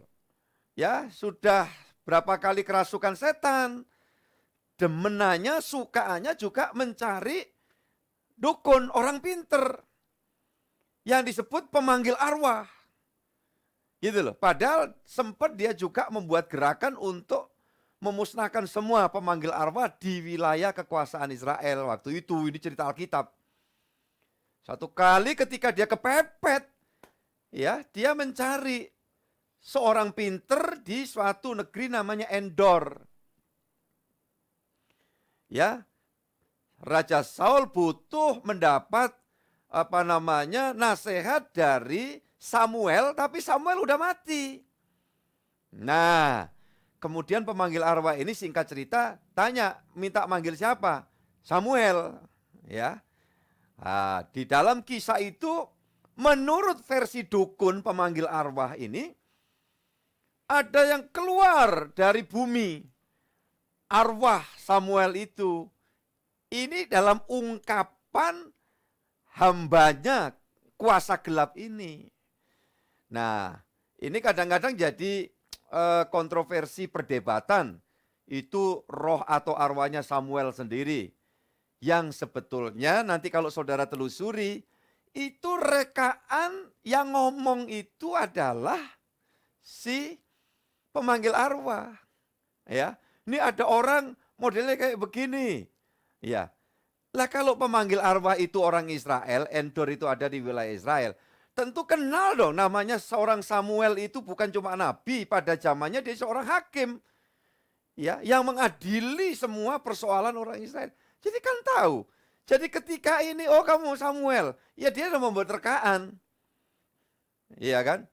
ya sudah berapa kali kerasukan setan, demenannya, sukaannya juga mencari dukun, orang pinter. Yang disebut pemanggil arwah. Gitu loh. Padahal sempat dia juga membuat gerakan untuk memusnahkan semua pemanggil arwah di wilayah kekuasaan Israel. Waktu itu, ini cerita Alkitab. Satu kali ketika dia kepepet, ya dia mencari seorang pinter di suatu negeri namanya Endor. Ya, Raja Saul butuh mendapat nasihat dari Samuel, tapi Samuel udah mati. Nah, kemudian pemanggil arwah ini singkat cerita tanya, minta manggil siapa? Samuel, ya. Nah, di dalam kisah itu menurut versi dukun pemanggil arwah ini ada yang keluar dari bumi. Arwah Samuel itu. Ini dalam ungkapan hambanya kuasa gelap ini. Nah, ini kadang-kadang jadi kontroversi perdebatan. Itu roh atau arwahnya Samuel sendiri. Yang sebetulnya nanti kalau saudara telusuri, itu rekaan yang ngomong itu adalah si pemanggil arwah. Ya, ini ada orang modelnya kayak begini. Ya, lah kalau pemanggil arwah itu orang Israel, Endor itu ada di wilayah Israel, tentu kenal dong namanya seorang Samuel itu bukan cuma nabi, pada zamannya dia seorang hakim. Ya, yang mengadili semua persoalan orang Israel. Jadi kan tahu. Jadi ketika ini, oh kamu Samuel, ya dia sudah membuat rekaan. Iya kan?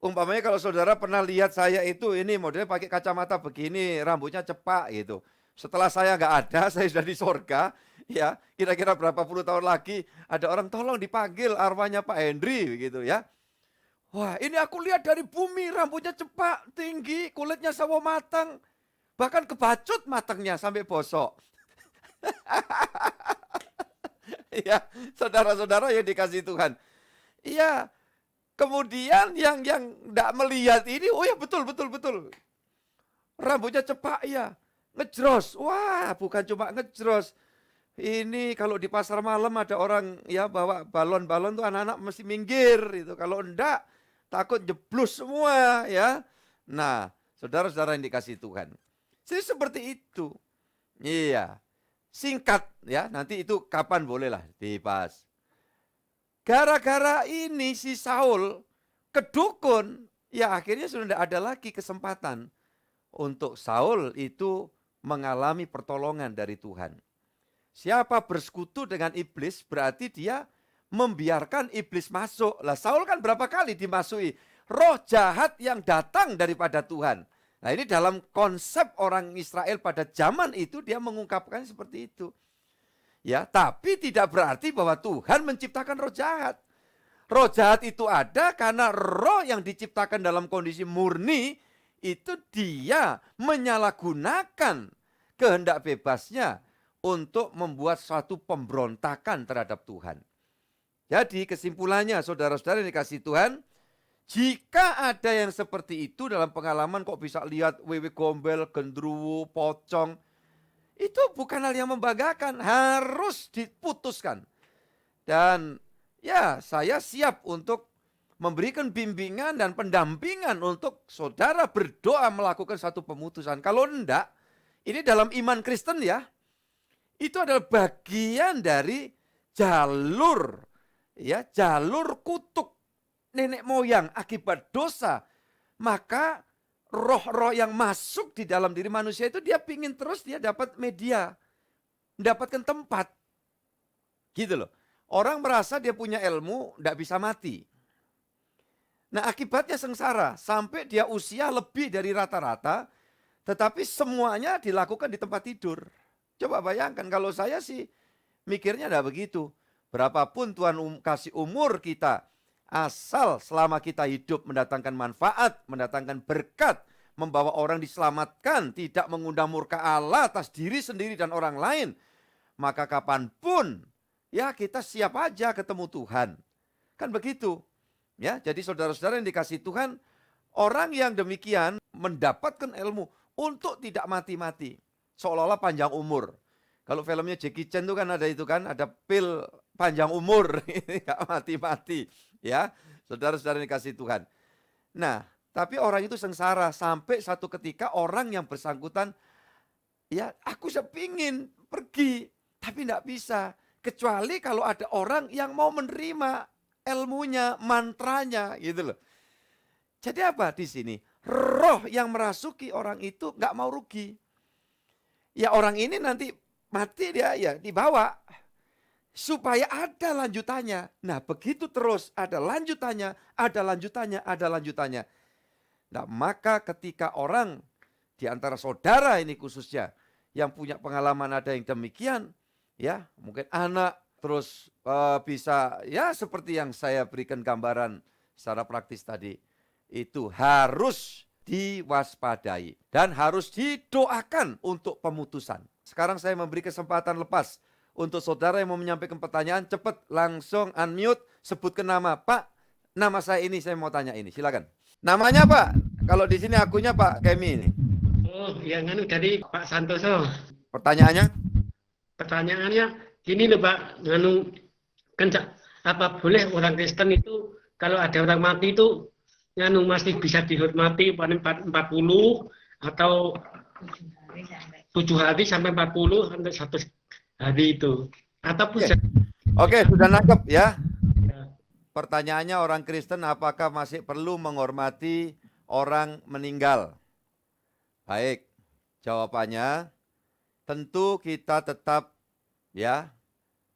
Umpamanya kalau saudara pernah lihat saya itu, ini modelnya pakai kacamata begini, rambutnya cepak gitu. Setelah saya nggak ada, saya sudah di sorga, ya kira-kira berapa puluh tahun lagi, ada orang tolong dipanggil arwahnya Pak Hendri, gitu ya. Wah, ini aku lihat dari bumi, rambutnya cepak, tinggi, kulitnya sawo matang, bahkan kebacut matangnya sampai bosok. Ya, saudara-saudara yang dikasih Tuhan. Iya, kemudian yang tidak melihat ini, oh ya betul. Rambutnya cepak ya. Ngejros, wah bukan cuma ngejros. Ini kalau di pasar malam ada orang ya bawa balon-balon tuh anak-anak mesti minggir itu. Kalau enggak takut jeblus semua ya. Nah, saudara-saudara yang dikasih Tuhan. Jadi seperti itu. Iya. Singkat ya, nanti itu kapan bolehlah dibahas. Gara-gara ini si Saul kedukun, ya akhirnya sudah tidak ada lagi kesempatan untuk Saul itu mengalami pertolongan dari Tuhan. Siapa bersekutu dengan iblis berarti dia membiarkan iblis masuk. Lah Saul kan berapa kali dimasuki roh jahat yang datang daripada Tuhan. Nah, ini dalam konsep orang Israel pada zaman itu dia mengungkapkan seperti itu. Ya, tapi tidak berarti bahwa Tuhan menciptakan roh jahat. Roh jahat itu ada karena roh yang diciptakan dalam kondisi murni itu dia menyalahgunakan kehendak bebasnya untuk membuat suatu pemberontakan terhadap Tuhan. Jadi kesimpulannya saudara-saudara yang dikasihi Tuhan, jika ada yang seperti itu dalam pengalaman kok bisa lihat wewe gombel, gendruwo, pocong, itu bukan hal yang membanggakan, harus diputuskan. Dan ya, saya siap untuk memberikan bimbingan dan pendampingan untuk saudara berdoa melakukan satu pemutusan. Kalau enggak, ini dalam iman Kristen ya, itu adalah bagian dari jalur kutuk nenek moyang akibat dosa. Maka roh-roh yang masuk di dalam diri manusia itu dia pingin terus dia dapat media, mendapatkan tempat. Gitu loh. Orang merasa dia punya ilmu, tidak bisa mati. Nah akibatnya sengsara, sampai dia usia lebih dari rata-rata, tetapi semuanya dilakukan di tempat tidur. Coba bayangkan, kalau saya sih mikirnya tidak begitu. Berapapun Tuhan kasih umur kita, asal selama kita hidup mendatangkan manfaat, mendatangkan berkat, membawa orang diselamatkan, tidak mengundang murka Allah atas diri sendiri dan orang lain, maka kapanpun ya kita siap aja ketemu Tuhan. Kan begitu. Ya, jadi saudara-saudara yang dikasihi Tuhan, orang yang demikian mendapatkan ilmu untuk tidak mati-mati. Seolah-olah panjang umur. Kalau filmnya Jackie Chan itu kan ada ada pil panjang umur, nggak mati-mati. Ya, saudara-saudara yang dikasihi Tuhan. Nah, tapi orang itu sengsara sampai satu ketika orang yang bersangkutan, ya aku sepingin pergi, tapi tidak bisa. Kecuali kalau ada orang yang mau menerima ilmunya, mantranya, gitu loh. Jadi apa di sini? Roh yang merasuki orang itu nggak mau rugi. Ya orang ini nanti mati dia ya dibawa. Supaya ada lanjutannya. Nah begitu terus ada lanjutannya, ada lanjutannya, ada lanjutannya. Nah maka ketika orang di antara saudara ini khususnya yang punya pengalaman ada yang demikian, ya mungkin anak terus bisa ya seperti yang saya berikan gambaran secara praktis tadi, itu harus diwaspadai dan harus didoakan untuk pemutusan. Sekarang saya memberi kesempatan lepas untuk saudara yang mau menyampaikan pertanyaan, cepat langsung unmute, sebutkan nama. Pak, nama saya ini, saya mau tanya ini, silakan. Namanya Pak, kalau di sini akunnya Pak Kemi ini. Oh, yang dari Pak Santoso. Pertanyaannya? Pertanyaannya gini loh Pak, kan apa boleh orang Kristen itu kalau ada orang mati itu masih bisa dihormati paling 40 atau 7 hari sampai 40 sampai 1 hari itu. Atau Oke, sudah nangkep ya. Pertanyaannya orang Kristen apakah masih perlu menghormati orang meninggal? Baik, jawabannya tentu kita tetap ya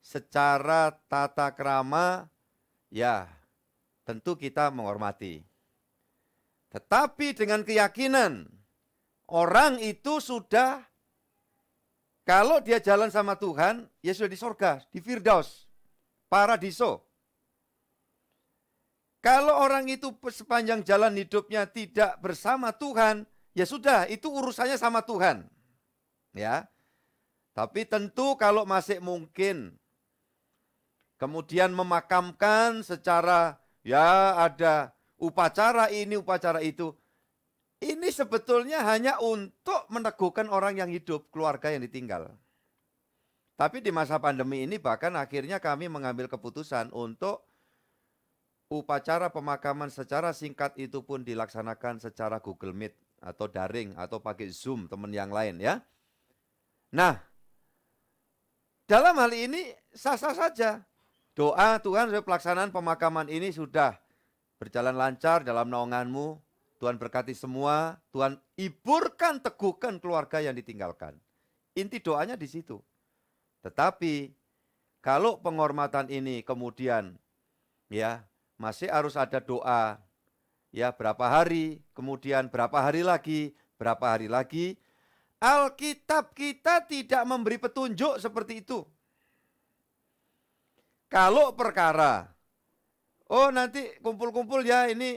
secara tata krama ya tentu kita menghormati. Tetapi dengan keyakinan orang itu sudah, kalau dia jalan sama Tuhan, ya sudah di sorga, di Firdaus, paradiso. Kalau orang itu sepanjang jalan hidupnya tidak bersama Tuhan, ya sudah, itu urusannya sama Tuhan. Ya. Tapi tentu kalau masih mungkin kemudian memakamkan secara ya ada upacara ini, upacara itu. Ini sebetulnya hanya untuk meneguhkan orang yang hidup, keluarga yang ditinggal. Tapi di masa pandemi ini bahkan akhirnya kami mengambil keputusan untuk upacara pemakaman secara singkat itu pun dilaksanakan secara Google Meet atau daring atau pakai Zoom teman yang lain ya. Nah, dalam hal ini sah-sah saja. Doa Tuhan supaya pelaksanaan pemakaman ini sudah berjalan lancar dalam naungan-Mu. Tuhan berkati semua, Tuhan hiburkan, teguhkan keluarga yang ditinggalkan. Inti doanya di situ. Tetapi kalau penghormatan ini kemudian ya masih harus ada doa ya berapa hari, kemudian berapa hari lagi, berapa hari lagi. Alkitab kita tidak memberi petunjuk seperti itu. Kalau perkara, oh nanti kumpul-kumpul ya, ini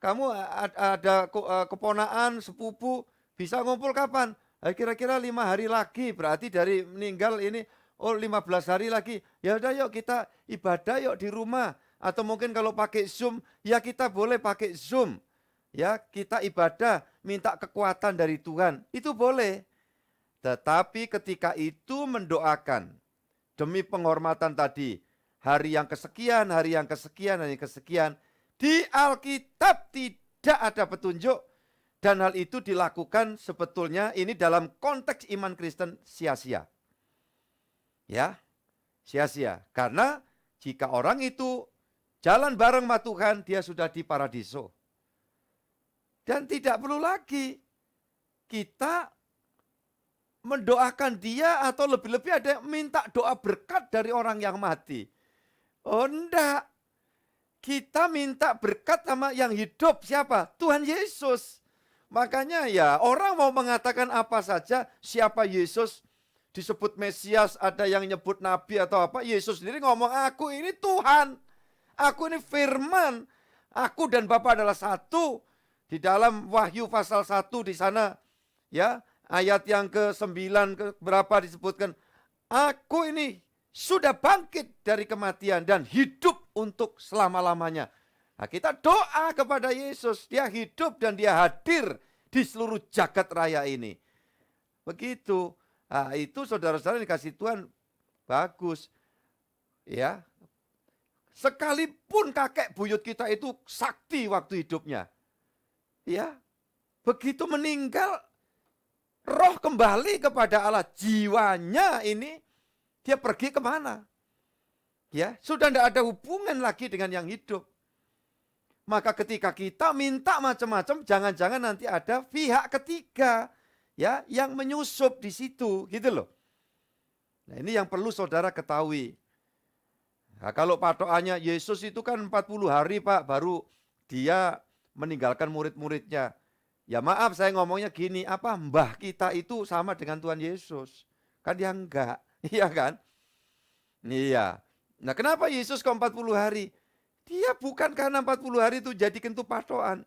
kamu ada keponaan, sepupu, bisa ngumpul kapan? Kira-kira 5 hari lagi, berarti dari meninggal ini, 15 hari lagi. Ya udah yuk kita ibadah yuk di rumah. Atau mungkin kalau pakai Zoom, ya kita boleh pakai Zoom. Ya, kita ibadah, minta kekuatan dari Tuhan. Itu boleh. Tetapi ketika itu mendoakan demi penghormatan tadi, hari yang kesekian, hari yang kesekian, hari yang kesekian, di Alkitab tidak ada petunjuk, dan hal itu dilakukan sebetulnya ini dalam konteks iman Kristen sia-sia. Ya, sia-sia. Karena jika orang itu jalan bareng sama Tuhan, dia sudah di paradiso. Dan tidak perlu lagi kita mendoakan dia, atau lebih-lebih ada yang minta doa berkat dari orang yang mati. Oh enggak. Kita minta berkat sama yang hidup. Siapa? Tuhan Yesus. Makanya ya orang mau mengatakan apa saja, siapa Yesus, disebut Mesias, ada yang nyebut Nabi atau apa, Yesus sendiri ngomong, aku ini Tuhan. Aku ini firman. Aku dan Bapa adalah satu. Di dalam Wahyu pasal 1 di sana, ya, ayat yang ke-9 ke berapa disebutkan, aku ini sudah bangkit dari kematian dan hidup untuk selama-lamanya. Nah, kita doa kepada Yesus, dia hidup dan dia hadir di seluruh jagat raya ini. Begitu. Nah, itu saudara-saudara dikasih Tuhan bagus. Ya. Sekalipun kakek buyut kita itu sakti waktu hidupnya. Ya. Begitu meninggal, roh kembali kepada Allah, jiwanya ini dia pergi kemana? Ya, sudah tidak ada hubungan lagi dengan yang hidup. Maka ketika kita minta macam-macam, jangan-jangan nanti ada pihak ketiga ya yang menyusup di situ, gitu loh. Nah, ini yang perlu saudara ketahui. Nah, kalau patokannya Yesus itu kan 40 hari Pak, baru dia meninggalkan murid-muridnya. Ya maaf saya ngomongnya gini, apa mbah kita itu sama dengan Tuhan Yesus? Kan dia enggak, iya kan? Iya. Nah kenapa Yesus kok 40 hari? Dia bukan karena 40 hari itu jadi kentu patokan.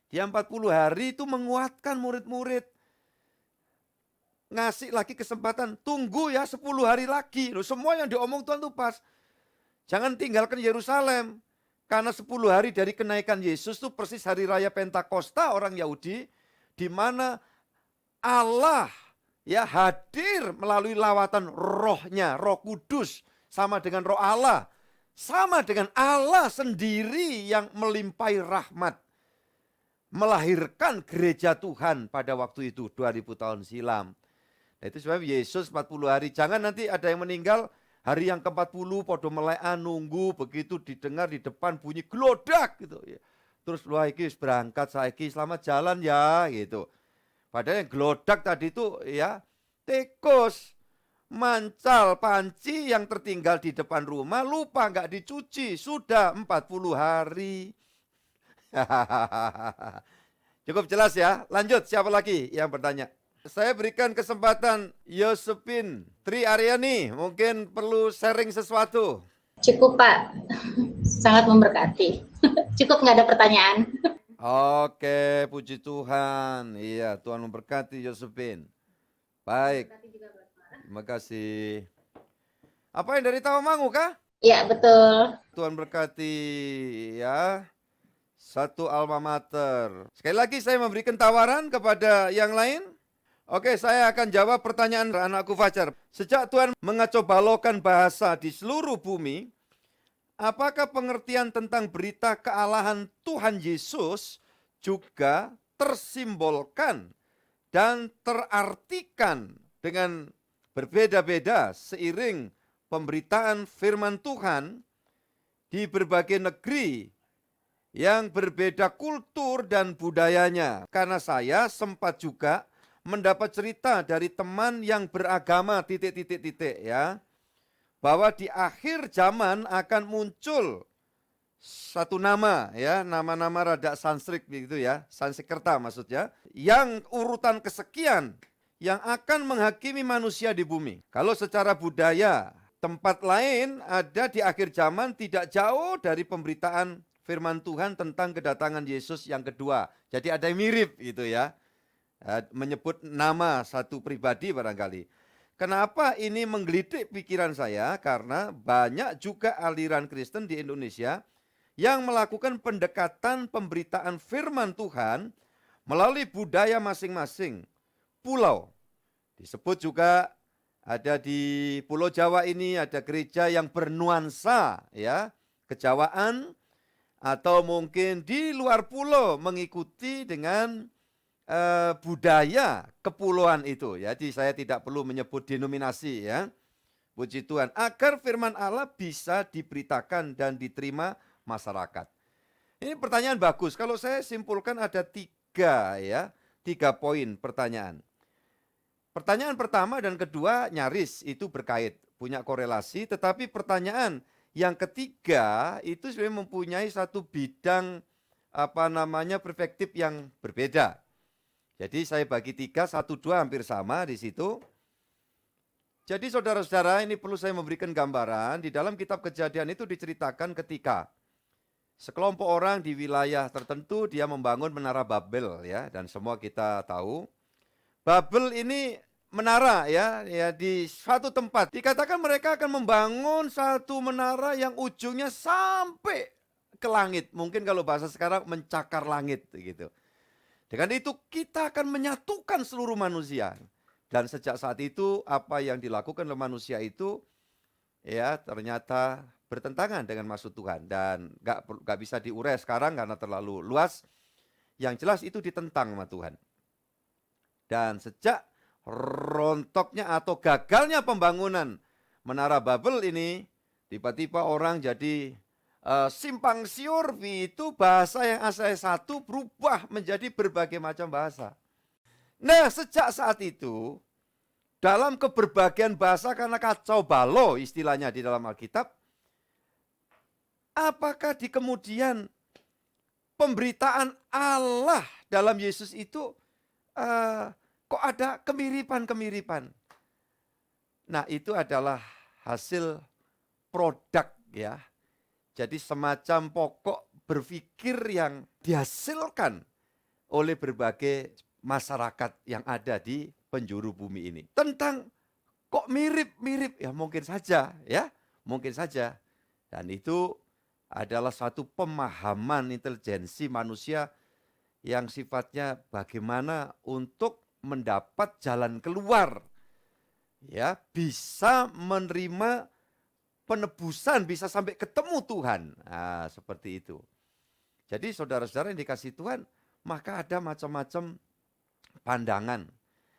Dia 40 hari itu menguatkan murid-murid. Ngasih lagi kesempatan, tunggu ya 10 hari lagi. Loh, semua yang diomong Tuhan itu pas. Jangan tinggalkan Yerusalem. Karena 10 hari dari kenaikan Yesus itu persis hari raya Pentakosta orang Yahudi, di mana Allah ya hadir melalui lawatan rohnya, Roh Kudus, sama dengan roh Allah, sama dengan Allah sendiri yang melimpahi rahmat, melahirkan gereja Tuhan pada waktu itu 2000 tahun silam. Nah, itu sebab Yesus 40 hari, jangan nanti ada yang meninggal, hari yang ke-40 podo melekan nunggu, begitu didengar di depan bunyi glodak gitu ya. Terus wah iki berangkat saiki selamat jalan ya gitu. Padahal yang glodak tadi itu ya tikus, mancal, panci yang tertinggal di depan rumah lupa enggak dicuci, sudah 40 hari. Cukup jelas ya. Lanjut, siapa lagi yang bertanya? Saya berikan kesempatan Yosepin Tri Aryani, mungkin perlu sharing sesuatu. Cukup Pak, sangat memberkati. Cukup nggak ada pertanyaan. Oke, puji Tuhan. Iya, Tuhan memberkati Yosepin. Baik, terima kasih. Apa yang dari Tawamangu kah? Iya, betul. Tuhan berkati ya. Satu alma mater. Sekali lagi saya memberikan tawaran kepada yang lain. Oke, saya akan jawab pertanyaan anakku Fajar. Sejak Tuhan mengacobalokan bahasa di seluruh bumi, apakah pengertian tentang berita kealahan Tuhan Yesus juga tersimbolkan dan terartikan dengan berbeda-beda seiring pemberitaan firman Tuhan di berbagai negeri yang berbeda kultur dan budayanya? Karena saya sempat juga mendapat cerita dari teman yang beragama ya, bahwa di akhir zaman akan muncul satu nama ya, nama-nama rada Sanskrit begitu ya, Sanskerta maksudnya, yang urutan kesekian yang akan menghakimi manusia di bumi. Kalau secara budaya, tempat lain ada di akhir zaman tidak jauh dari pemberitaan firman Tuhan tentang kedatangan Yesus yang kedua. Jadi ada yang mirip gitu ya. Menyebut nama satu pribadi barangkali. Kenapa ini menggelitik pikiran saya? Karena banyak juga aliran Kristen di Indonesia yang melakukan pendekatan pemberitaan firman Tuhan melalui budaya masing-masing pulau. Disebut juga ada di Pulau Jawa ini ada gereja yang bernuansa ya, kejawaan, atau mungkin di luar pulau mengikuti dengan budaya kepulauan itu. Jadi saya tidak perlu menyebut denominasi ya. Puji Tuhan, agar firman Allah bisa diberitakan dan diterima masyarakat. Ini pertanyaan bagus. Kalau saya simpulkan ada 3 poin pertanyaan. Pertanyaan pertama dan kedua nyaris itu berkait, punya korelasi. Tetapi pertanyaan yang ketiga itu sebenarnya mempunyai satu bidang perspektif yang berbeda. Jadi saya bagi 3, 1, 2 hampir sama di situ. Jadi saudara-saudara, ini perlu saya memberikan gambaran. Di dalam kitab Kejadian itu diceritakan ketika sekelompok orang di wilayah tertentu dia membangun menara Babel ya, dan semua kita tahu. Babel ini menara ya di suatu tempat. Dikatakan mereka akan membangun satu menara yang ujungnya sampai ke langit. Mungkin kalau bahasa sekarang mencakar langit gitu. Dengan itu kita akan menyatukan seluruh manusia. Dan sejak saat itu apa yang dilakukan oleh manusia itu ya ternyata bertentangan dengan maksud Tuhan. Dan gak bisa diurai sekarang karena terlalu luas. Yang jelas itu ditentang sama Tuhan. Dan sejak rontoknya atau gagalnya pembangunan menara Babel ini, tiba-tiba orang jadi simpang siur, itu bahasa yang asalnya satu berubah menjadi berbagai macam bahasa. Nah, sejak saat itu, dalam keberbagian bahasa karena kacau balau istilahnya di dalam Alkitab, apakah di kemudian pemberitaan Allah dalam Yesus itu kok ada kemiripan-kemiripan? Nah, itu adalah hasil produk ya. Jadi semacam pokok berpikir yang dihasilkan oleh berbagai masyarakat yang ada di penjuru bumi ini. Tentang kok mirip-mirip, ya mungkin saja ya, mungkin saja. Dan itu adalah satu pemahaman intelijensi manusia yang sifatnya bagaimana untuk mendapat jalan keluar. Ya, bisa menerima penebusan, bisa sampai ketemu Tuhan. Nah, seperti itu. Jadi saudara-saudara yang dikasih Tuhan, maka ada macam-macam pandangan.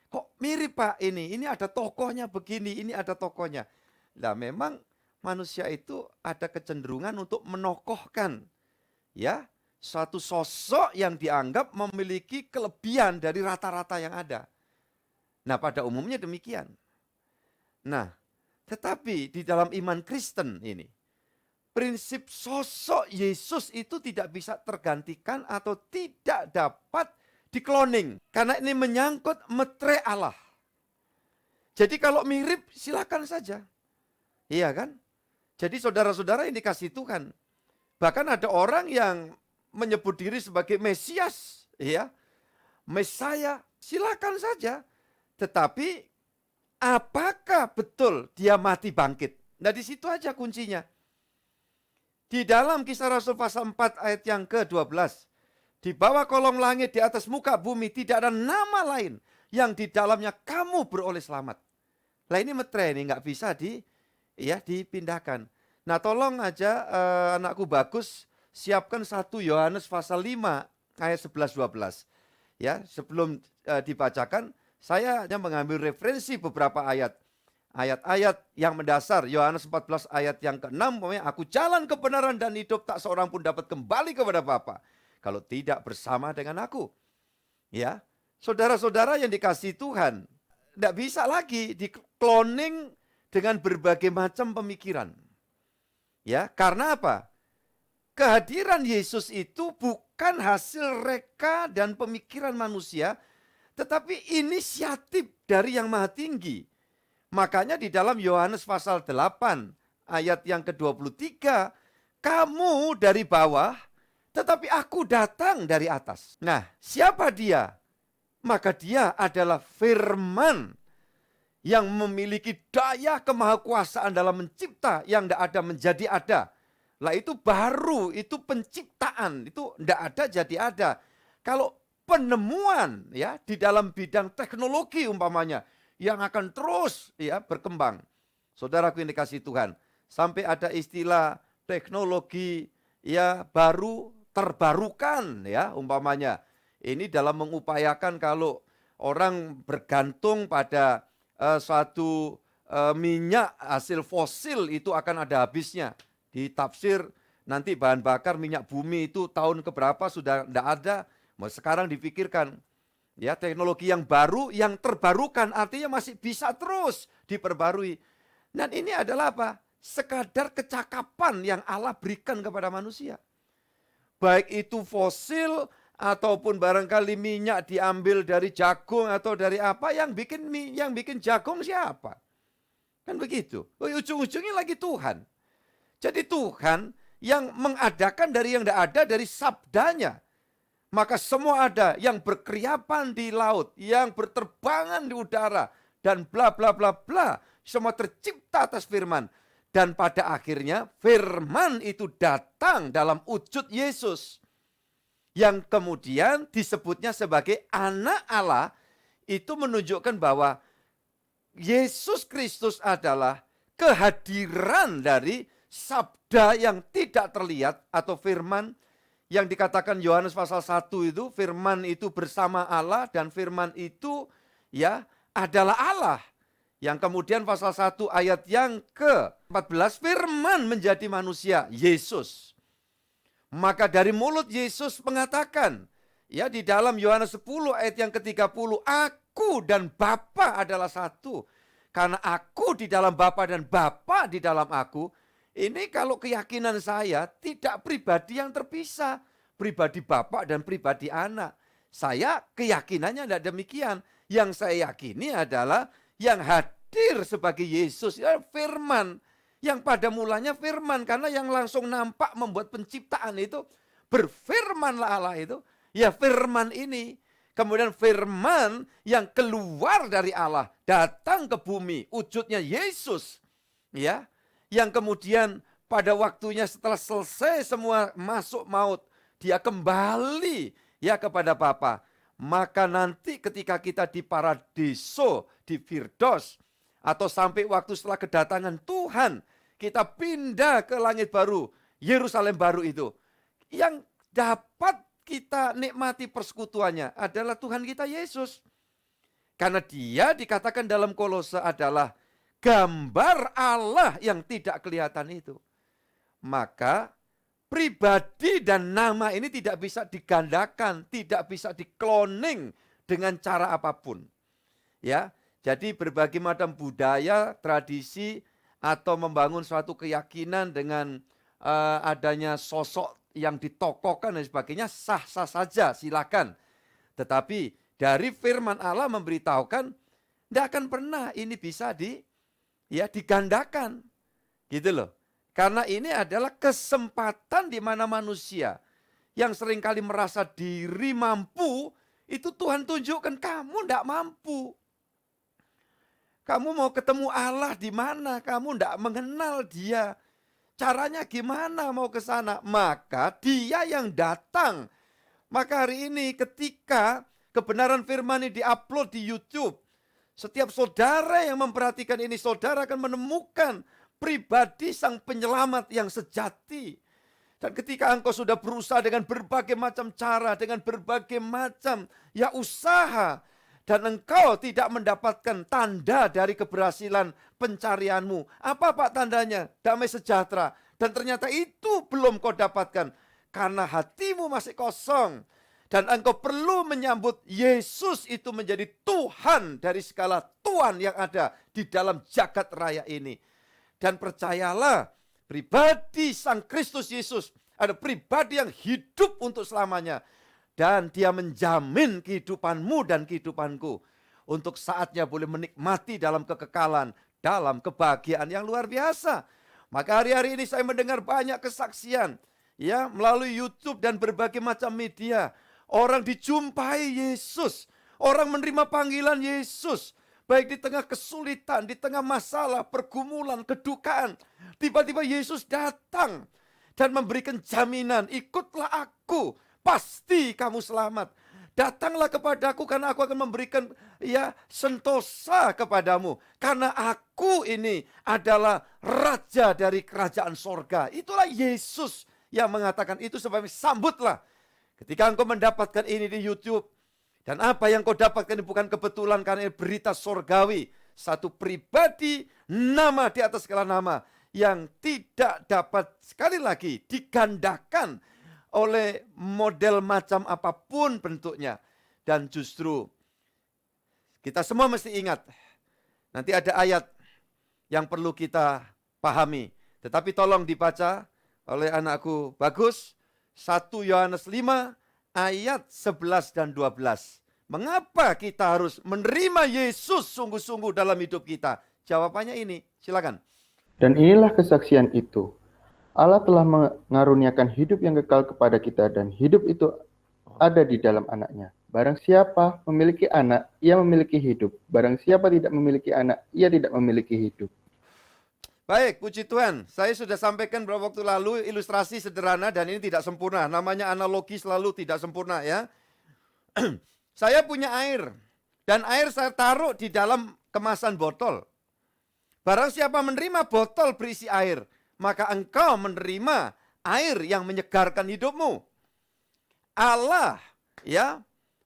Kok mirip Pak ini? Ini ada tokohnya begini, ini ada tokohnya. Nah, memang manusia itu ada kecenderungan untuk menokohkan ya suatu sosok yang dianggap memiliki kelebihan dari rata-rata yang ada. Nah, pada umumnya demikian. Nah, tetapi di dalam iman Kristen ini, prinsip sosok Yesus itu tidak bisa tergantikan atau tidak dapat dikloning. Karena ini menyangkut metre Allah. Jadi kalau mirip silakan saja. Iya kan? Jadi saudara-saudara yang dikasih Tuhan. Bahkan ada orang yang menyebut diri sebagai Mesias. Ya, Mesaya, silakan saja. Tetapi apakah betul dia mati bangkit? Nah, di situ aja kuncinya. Di dalam Kisah Rasul pasal 4 ayat yang ke-12. Di bawah kolong langit, di atas muka bumi, tidak ada nama lain yang di dalamnya kamu beroleh selamat. Nah, ini metre ini nggak bisa dipindahkan. Nah, tolong aja anakku Bagus siapkan 1 Yohanes pasal 5 ayat 11-12. Ya, sebelum dibacakan, saya hanya mengambil referensi beberapa ayat. Ayat-ayat yang mendasar, Yohanes 14 ayat yang ke-6, aku jalan kebenaran dan hidup, tak seorang pun dapat kembali kepada Bapa kalau tidak bersama dengan aku. Ya, saudara-saudara yang dikasihi Tuhan, tidak bisa lagi di-cloning dengan berbagai macam pemikiran. Ya, karena apa? kehadiran Yesus itu bukan hasil reka dan pemikiran manusia, tetapi inisiatif dari yang Maha Tinggi. Makanya di dalam Yohanes pasal 8 ayat yang ke-23, kamu dari bawah, tetapi aku datang dari atas. Nah, siapa dia? Maka dia adalah firman yang memiliki daya kemahakuasaan dalam mencipta yang tidak ada menjadi ada. Lah itu baru, itu penciptaan, itu tidak ada jadi ada. Kalau penemuan ya di dalam bidang teknologi umpamanya yang akan terus ya berkembang. Saudaraku yang dikasihi Tuhan, sampai ada istilah teknologi ya baru terbarukan ya umpamanya. Ini dalam mengupayakan kalau orang bergantung pada suatu minyak hasil fosil itu akan ada habisnya. Di tafsir nanti bahan bakar minyak bumi itu tahun keberapa sudah tidak ada. Sekarang dipikirkan ya teknologi yang baru, yang terbarukan artinya masih bisa terus diperbarui. Dan ini adalah apa? Sekadar kecakapan yang Allah berikan kepada manusia. Baik itu fosil ataupun barangkali minyak diambil dari jagung atau dari apa, yang bikin jagung siapa? Kan begitu. Ujung-ujungnya lagi Tuhan. Jadi Tuhan yang mengadakan dari yang tidak ada, dari sabdanya. Maka semua ada yang berkeriapan di laut, yang berterbangan di udara, dan bla bla bla bla. Semua tercipta atas firman. Dan pada akhirnya firman itu datang dalam wujud Yesus. Yang kemudian disebutnya sebagai anak Allah, itu menunjukkan bahwa Yesus Kristus adalah kehadiran dari sabda yang tidak terlihat atau firman yang dikatakan Yohanes pasal 1 itu, firman itu bersama Allah dan firman itu ya adalah Allah. Yang kemudian pasal 1 ayat yang ke-14, firman menjadi manusia, Yesus. Maka dari mulut Yesus mengatakan, ya di dalam Yohanes 10 ayat yang ke-30, aku dan Bapa adalah satu. Karena aku di dalam Bapa dan Bapa di dalam aku, ini kalau keyakinan saya tidak pribadi yang terpisah. Pribadi Bapa dan pribadi anak. Saya keyakinannya tidak demikian. Yang saya yakini adalah yang hadir sebagai Yesus, ya firman. Yang pada mulanya firman, karena yang langsung nampak membuat penciptaan itu, berfirmanlah Allah itu, ya firman ini. Kemudian firman yang keluar dari Allah, datang ke bumi, wujudnya Yesus. Ya, yang kemudian pada waktunya setelah selesai semua masuk maut, dia kembali ya kepada Bapa. Maka nanti ketika kita di paradiso, di Firdaus, atau sampai waktu setelah kedatangan Tuhan, kita pindah ke langit baru, Yerusalem baru itu. Yang dapat kita nikmati persekutuannya adalah Tuhan kita Yesus. Karena dia dikatakan dalam Kolose adalah gambar Allah yang tidak kelihatan itu. Maka pribadi dan nama ini tidak bisa digandakan, tidak bisa dikloning dengan cara apapun. Ya, jadi berbagai macam budaya, tradisi, atau membangun suatu keyakinan dengan adanya sosok yang ditokohkan dan sebagainya, sah-sah saja, silakan. Tetapi dari firman Allah memberitahukan, tidak akan pernah ini bisa digandakan. Gitu loh. Karena ini adalah kesempatan di mana manusia yang seringkali merasa diri mampu, itu Tuhan tunjukkan kamu tidak mampu. Kamu mau ketemu Allah di mana? Kamu tidak mengenal dia. Caranya gimana mau ke sana? Maka dia yang datang. Maka hari ini ketika kebenaran firman ini diupload di YouTube, setiap saudara yang memperhatikan ini, saudara akan menemukan pribadi sang penyelamat yang sejati. Dan ketika engkau sudah berusaha dengan berbagai macam cara, dengan berbagai macam ya usaha, dan engkau tidak mendapatkan tanda dari keberhasilan pencarianmu. Apa Pak tandanya? Damai sejahtera. Dan ternyata itu belum kau dapatkan. Karena hatimu masih kosong. Dan engkau perlu menyambut Yesus itu menjadi Tuhan dari segala Tuhan yang ada di dalam jagat raya ini. Dan percayalah, pribadi Sang Kristus Yesus Ada pribadi yang hidup untuk selamanya. Dan dia menjamin kehidupanmu dan kehidupanku. Untuk saatnya boleh menikmati dalam kekekalan, dalam kebahagiaan yang luar biasa. Maka hari-hari ini saya mendengar banyak kesaksian. Ya, melalui YouTube dan berbagai macam media. Orang dijumpai Yesus. Orang menerima panggilan Yesus. Baik di tengah kesulitan, di tengah masalah, pergumulan, kedukaan. Tiba-tiba Yesus datang dan memberikan jaminan, ikutlah aku, pasti kamu selamat. Datanglah kepadaku karena aku akan memberikan sentosa kepadamu. Karena aku ini adalah raja dari kerajaan sorga. Itulah Yesus yang mengatakan itu, sebab sambutlah. Ketika engkau mendapatkan ini di YouTube, dan apa yang kau dapatkan ini bukan kebetulan, karena ini berita sorgawi. Satu pribadi, nama di atas segala nama, yang tidak dapat sekali lagi digandakan oleh model macam apapun bentuknya. Dan justru kita semua mesti ingat, nanti ada ayat yang perlu kita pahami. Tetapi tolong dibaca oleh anakku Bagus, 1 Yohanes 5 ayat 11 dan 12. Mengapa kita harus menerima Yesus sungguh-sungguh dalam hidup kita? Jawabannya ini, silakan. Dan inilah kesaksian itu. Allah telah mengaruniakan hidup yang kekal kepada kita, dan hidup itu ada di dalam anaknya. Barang siapa memiliki anak, ia memiliki hidup. Barang siapa tidak memiliki anak, ia tidak memiliki hidup. Baik, puji Tuhan. Saya sudah sampaikan beberapa waktu lalu ilustrasi sederhana dan ini tidak sempurna. Namanya analogi selalu tidak sempurna ya. Saya punya air dan air saya taruh di dalam kemasan botol. Barang siapa menerima botol berisi air, maka engkau menerima air yang menyegarkan hidupmu. Allah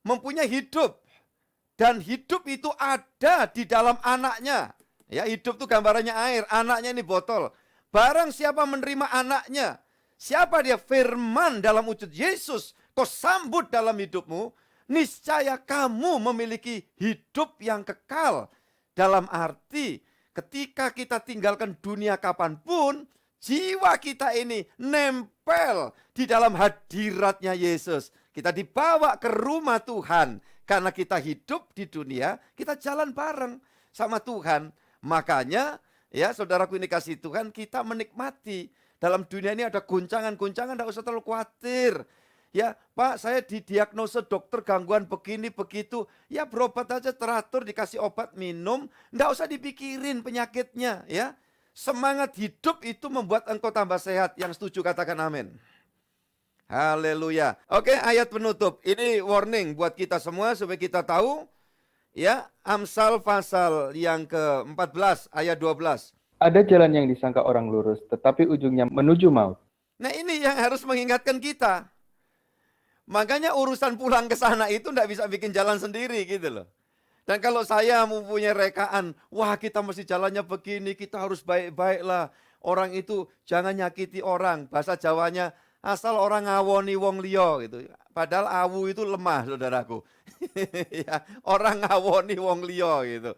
mempunyai hidup dan hidup itu ada di dalam anaknya. Ya, hidup itu gambarannya air, anaknya ini botol. Barang siapa menerima anaknya, siapa dia? Firman dalam wujud Yesus, kau sambut dalam hidupmu, niscaya kamu memiliki hidup yang kekal. Dalam arti, ketika kita tinggalkan dunia kapanpun, jiwa kita ini nempel di dalam hadiratnya Yesus. Kita dibawa ke rumah Tuhan. Karena kita hidup di dunia, kita jalan bareng sama Tuhan. Makanya, ya saudaraku ini kasih Tuhan, kita menikmati. Dalam dunia ini ada guncangan-guncangan, tidak usah terlalu khawatir. Ya, Pak, saya didiagnosa dokter gangguan begini, begitu. Ya, berobat aja teratur, dikasih obat minum. Tidak usah dipikirin penyakitnya. Ya, semangat hidup itu membuat engkau tambah sehat. Yang setuju katakan amin. Haleluya. Oke, ayat penutup. Ini warning buat kita semua supaya kita tahu. Ya, Amsal pasal yang ke-14 ayat 12. Ada jalan yang disangka orang lurus, tetapi ujungnya menuju maut. Nah, ini yang harus mengingatkan kita. Makanya urusan pulang ke sana itu tidak bisa bikin jalan sendiri gitu loh. Dan kalau saya mempunyai rekaan, wah kita mesti jalannya begini, kita harus baik-baik lah. Orang itu jangan nyakiti orang. Bahasa Jawanya, asal orang ngawoni wong liya gitu. Padahal awu itu lemah, saudaraku. Ya, orang ngawoni wong liya gitu.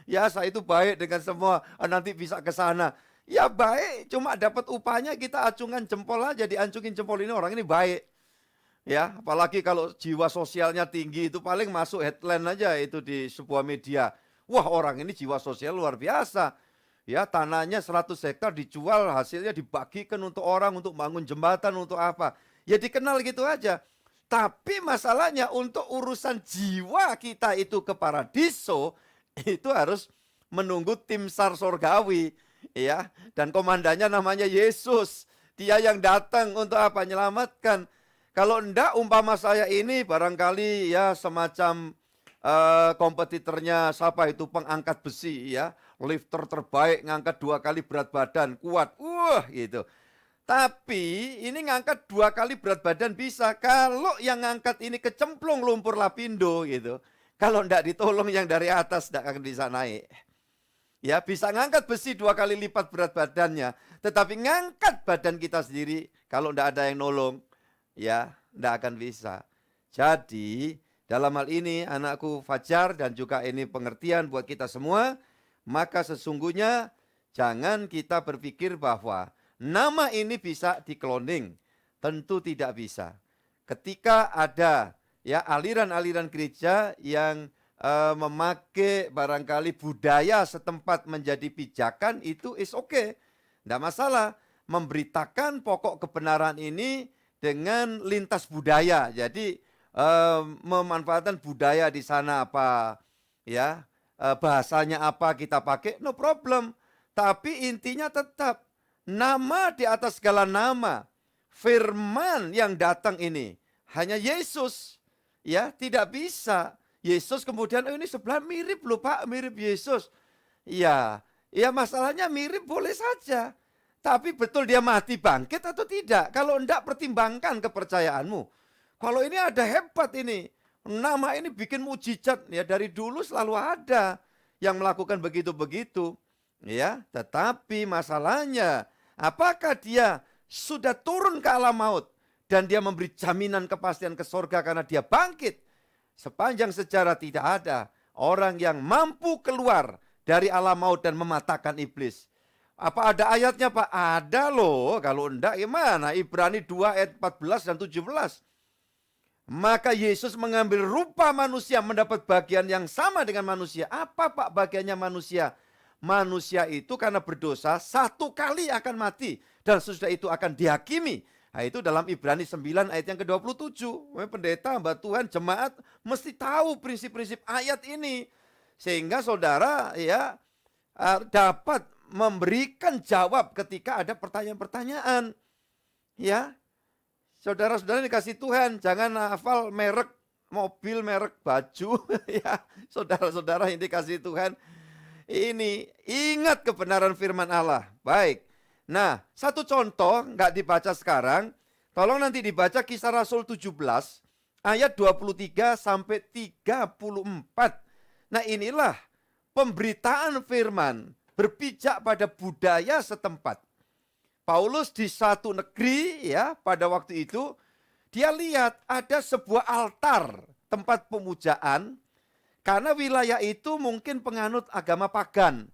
Ya, saya itu baik dengan semua, nanti bisa ke sana. Ya baik, cuma dapat upahnya kita acungan jempol aja, diancungin jempol ini orang ini baik. Ya, apalagi kalau jiwa sosialnya tinggi itu paling masuk headline aja itu di sebuah media. Wah, orang ini jiwa sosial luar biasa. Ya, tanahnya 100 hektar dijual, hasilnya dibagikan untuk orang, untuk bangun jembatan, untuk apa. Ya dikenal gitu aja. Tapi masalahnya untuk urusan jiwa kita itu ke paradiso, itu harus menunggu tim SAR sorgawi. Ya, dan komandannya namanya Yesus. Dia yang datang untuk apa? Menyelamatkan. Kalau enggak, umpama saya ini barangkali ya semacam kompetitornya siapa itu pengangkat besi ya. Lifter terbaik, ngangkat 2 kali berat badan, kuat. Gitu. Tapi ini ngangkat 2 kali berat badan bisa. Kalau yang ngangkat ini kecemplung lumpur lapindo gitu. Kalau enggak ditolong yang dari atas enggak akan bisa naik. Ya, bisa ngangkat besi 2 kali lipat berat badannya. Tetapi ngangkat badan kita sendiri, kalau enggak ada yang nolong, ya enggak akan bisa. Jadi, dalam hal ini anakku Fajar dan juga ini pengertian buat kita semua, maka sesungguhnya jangan kita berpikir bahwa nama ini bisa dikloning. Tentu tidak bisa. Ketika ada ya aliran-aliran gereja yang memakai barangkali budaya setempat menjadi pijakan, itu is okay. Tidak masalah. Memberitakan pokok kebenaran ini dengan lintas budaya. Jadi memanfaatkan budaya di sana apa ya, bahasanya apa kita pakai, no problem. Tapi intinya tetap nama di atas segala nama. Firman yang datang ini hanya Yesus. Ya, tidak bisa Yesus kemudian ini sebelah mirip loh Pak, mirip Yesus. Ya, masalahnya mirip boleh saja. Tapi betul dia mati bangkit atau tidak? Kalau enggak, pertimbangkan kepercayaanmu. Kalau ini ada hebat ini. Nama ini bikin mujizat. Ya, dari dulu selalu ada yang melakukan begitu-begitu. Ya, tetapi masalahnya, apakah dia sudah turun ke alam maut dan dia memberi jaminan kepastian ke surga karena dia bangkit? Sepanjang sejarah tidak ada orang yang mampu keluar dari alam maut dan mematahkan iblis. Apa ada ayatnya Pak? Ada loh. Kalau enggak gimana? Ibrani 2 ayat 14 dan 17. Maka Yesus mengambil rupa manusia, mendapat bagian yang sama dengan manusia. Apa Pak bagiannya manusia? Manusia itu karena berdosa satu kali akan mati. Dan sesudah itu akan dihakimi. Nah, itu dalam Ibrani 9 ayat yang ke-27. Pendeta, hamba Tuhan, jemaat mesti tahu prinsip-prinsip ayat ini. Sehingga saudara ya dapat memberikan jawab ketika ada pertanyaan-pertanyaan. Ya, saudara-saudara dikasih Tuhan, jangan hafal merek mobil, merek baju. Ya, saudara-saudara yang dikasih Tuhan, ini ingat kebenaran firman Allah. Baik. Nah, satu contoh nggak dibaca sekarang. Tolong nanti dibaca Kisah Rasul 17 ayat 23 sampai 34. Nah, inilah pemberitaan firman berpijak pada budaya setempat. Paulus di satu negeri ya pada waktu itu dia lihat ada sebuah altar tempat pemujaan karena wilayah itu mungkin penganut agama pagan.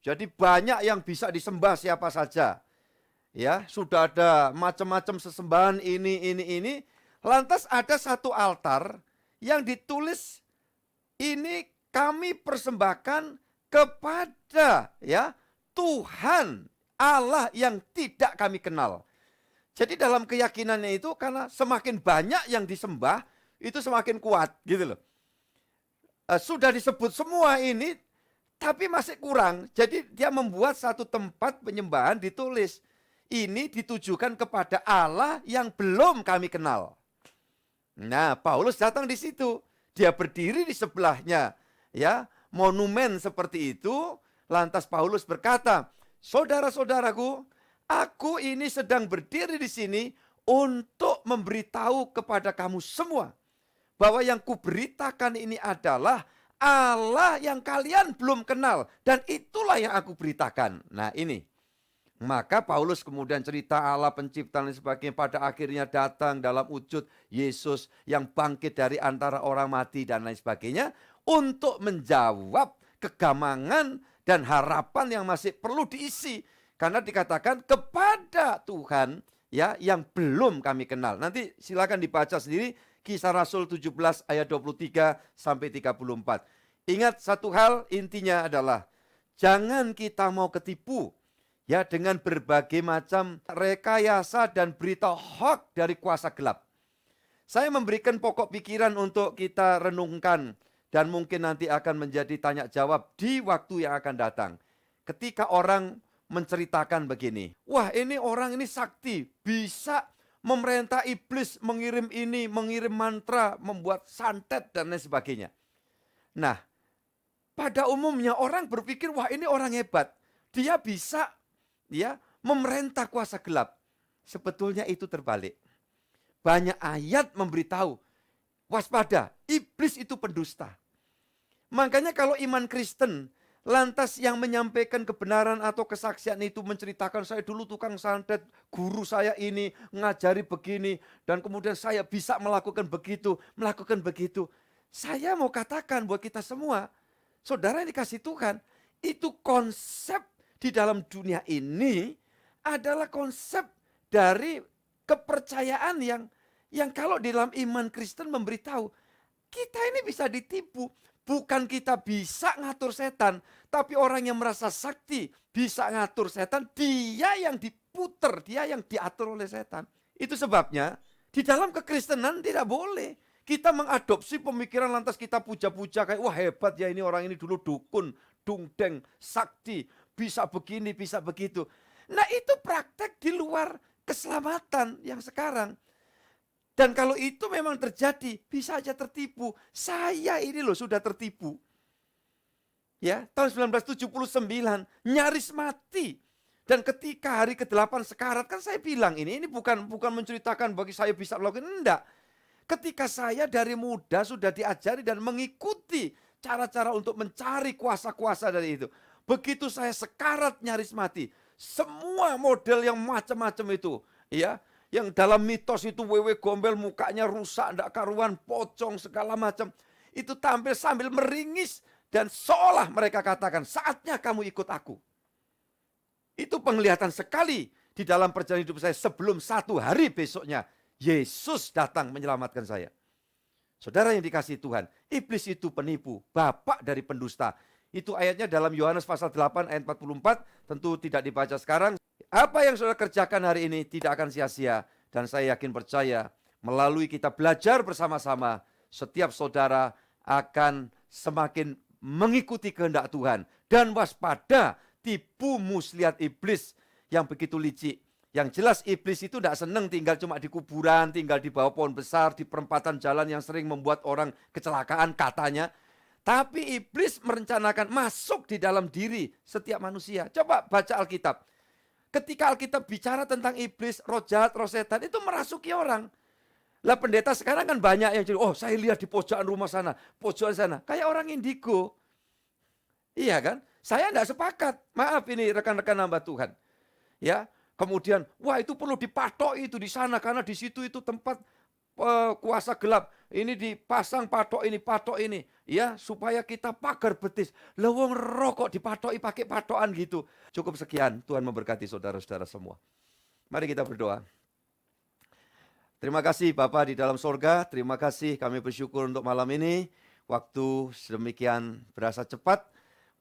Jadi banyak yang bisa disembah siapa saja. Ya, sudah ada macam-macam sesembahan ini. Lantas ada satu altar yang ditulis ini kami persembahkan kepada ya Tuhan Allah yang tidak kami kenal. Jadi dalam keyakinannya itu karena semakin banyak yang disembah itu semakin kuat gitu loh. Sudah disebut semua ini tapi masih kurang. Jadi dia membuat satu tempat penyembahan ditulis ini ditujukan kepada Allah yang belum kami kenal. Nah, Paulus datang di situ. Dia berdiri di sebelahnya ya. Monumen seperti itu, lantas Paulus berkata, saudara-saudaraku, aku ini sedang berdiri di sini untuk memberitahu kepada kamu semua bahwa yang kuberitakan ini adalah Allah yang kalian belum kenal dan itulah yang aku beritakan. Nah ini, maka Paulus kemudian cerita Allah penciptaan dan sebagainya pada akhirnya datang dalam wujud Yesus yang bangkit dari antara orang mati dan lain sebagainya. Untuk menjawab kegamangan dan harapan yang masih perlu diisi. Karena dikatakan kepada Tuhan ya yang belum kami kenal. Nanti silakan dibaca sendiri Kisah Rasul 17 ayat 23 sampai 34. Ingat satu hal intinya adalah jangan kita mau ketipu ya dengan berbagai macam rekayasa dan berita hoax dari kuasa gelap. Saya memberikan pokok pikiran untuk kita renungkan. Dan mungkin nanti akan menjadi tanya jawab di waktu yang akan datang. Ketika orang menceritakan begini. Wah ini orang ini sakti. Bisa memerintah iblis. Mengirim ini, mengirim mantra. Membuat santet dan lain sebagainya. Nah pada umumnya orang berpikir wah ini orang hebat. Dia bisa ya memerintah kuasa gelap. Sebetulnya itu terbalik. Banyak ayat memberitahu. Waspada, iblis itu pendusta. Makanya kalau iman Kristen, lantas yang menyampaikan kebenaran atau kesaksian itu menceritakan saya dulu tukang santet, guru saya ini ngajari begini, dan kemudian saya bisa melakukan begitu. Saya mau katakan buat kita semua, saudara yang dikasih Tuhan, itu konsep di dalam dunia ini adalah konsep dari kepercayaan yang kalau di dalam iman Kristen memberitahu, kita ini bisa ditipu. Bukan kita bisa ngatur setan, tapi orang yang merasa sakti bisa ngatur setan, dia yang diputer, dia yang diatur oleh setan. Itu sebabnya di dalam kekristenan tidak boleh kita mengadopsi pemikiran lantas kita puja-puja kayak, wah hebat ya ini orang ini dulu dukun, dungdeng, sakti, bisa begini, bisa begitu. Nah itu praktek di luar keselamatan yang sekarang. Dan kalau itu memang terjadi, bisa aja tertipu. Saya ini loh sudah tertipu. Ya, tahun 1979 nyaris mati. Dan ketika hari ke-8 sekarat, kan saya bilang ini bukan menceritakan bagi saya bisa melakukan, enggak. Ketika saya dari muda sudah diajari dan mengikuti cara-cara untuk mencari kuasa-kuasa dari itu. Begitu saya sekarat nyaris mati, semua model yang macam-macam itu, ya, yang dalam mitos itu wewe gombel mukanya rusak, ndak karuan, pocong segala macam. Itu tampil sambil meringis dan seolah mereka katakan, saatnya kamu ikut aku. Itu penglihatan sekali di dalam perjalanan hidup saya sebelum 1 hari besoknya Yesus datang menyelamatkan saya. Saudara yang dikasihi Tuhan, iblis itu penipu, bapak dari pendusta. Itu ayatnya dalam Yohanes pasal 8 ayat 44, tentu tidak dibaca sekarang. Apa yang saudara kerjakan hari ini tidak akan sia-sia. Dan saya yakin percaya, melalui kita belajar bersama-sama, setiap saudara akan semakin mengikuti kehendak Tuhan. Dan waspada tipu muslihat iblis yang begitu licik. Yang jelas iblis itu tidak senang tinggal cuma di kuburan, tinggal di bawah pohon besar, di perempatan jalan yang sering membuat orang kecelakaan katanya. Tapi iblis merencanakan masuk di dalam diri setiap manusia. Coba baca Alkitab. Ketika Alkitab bicara tentang iblis, roh jahat, roh setan, itu merasuki orang. Lah pendeta sekarang kan banyak yang jadi, oh saya lihat di pojokan rumah sana, pojokan sana. Kayak orang indigo. Iya kan? Saya tidak sepakat. Maaf ini rekan-rekan hamba Tuhan. Ya, kemudian, wah itu perlu dipatok itu di sana, karena di situ itu tempat kuasa gelap. Ini dipasang patok ini, ya supaya kita pagar betis. Lewong rokok dipatoki pakai patokan gitu. Cukup sekian, Tuhan memberkati saudara-saudara semua. Mari kita berdoa. Terima kasih Bapa di dalam sorga, terima kasih kami bersyukur untuk malam ini. Waktu sedemikian berasa cepat,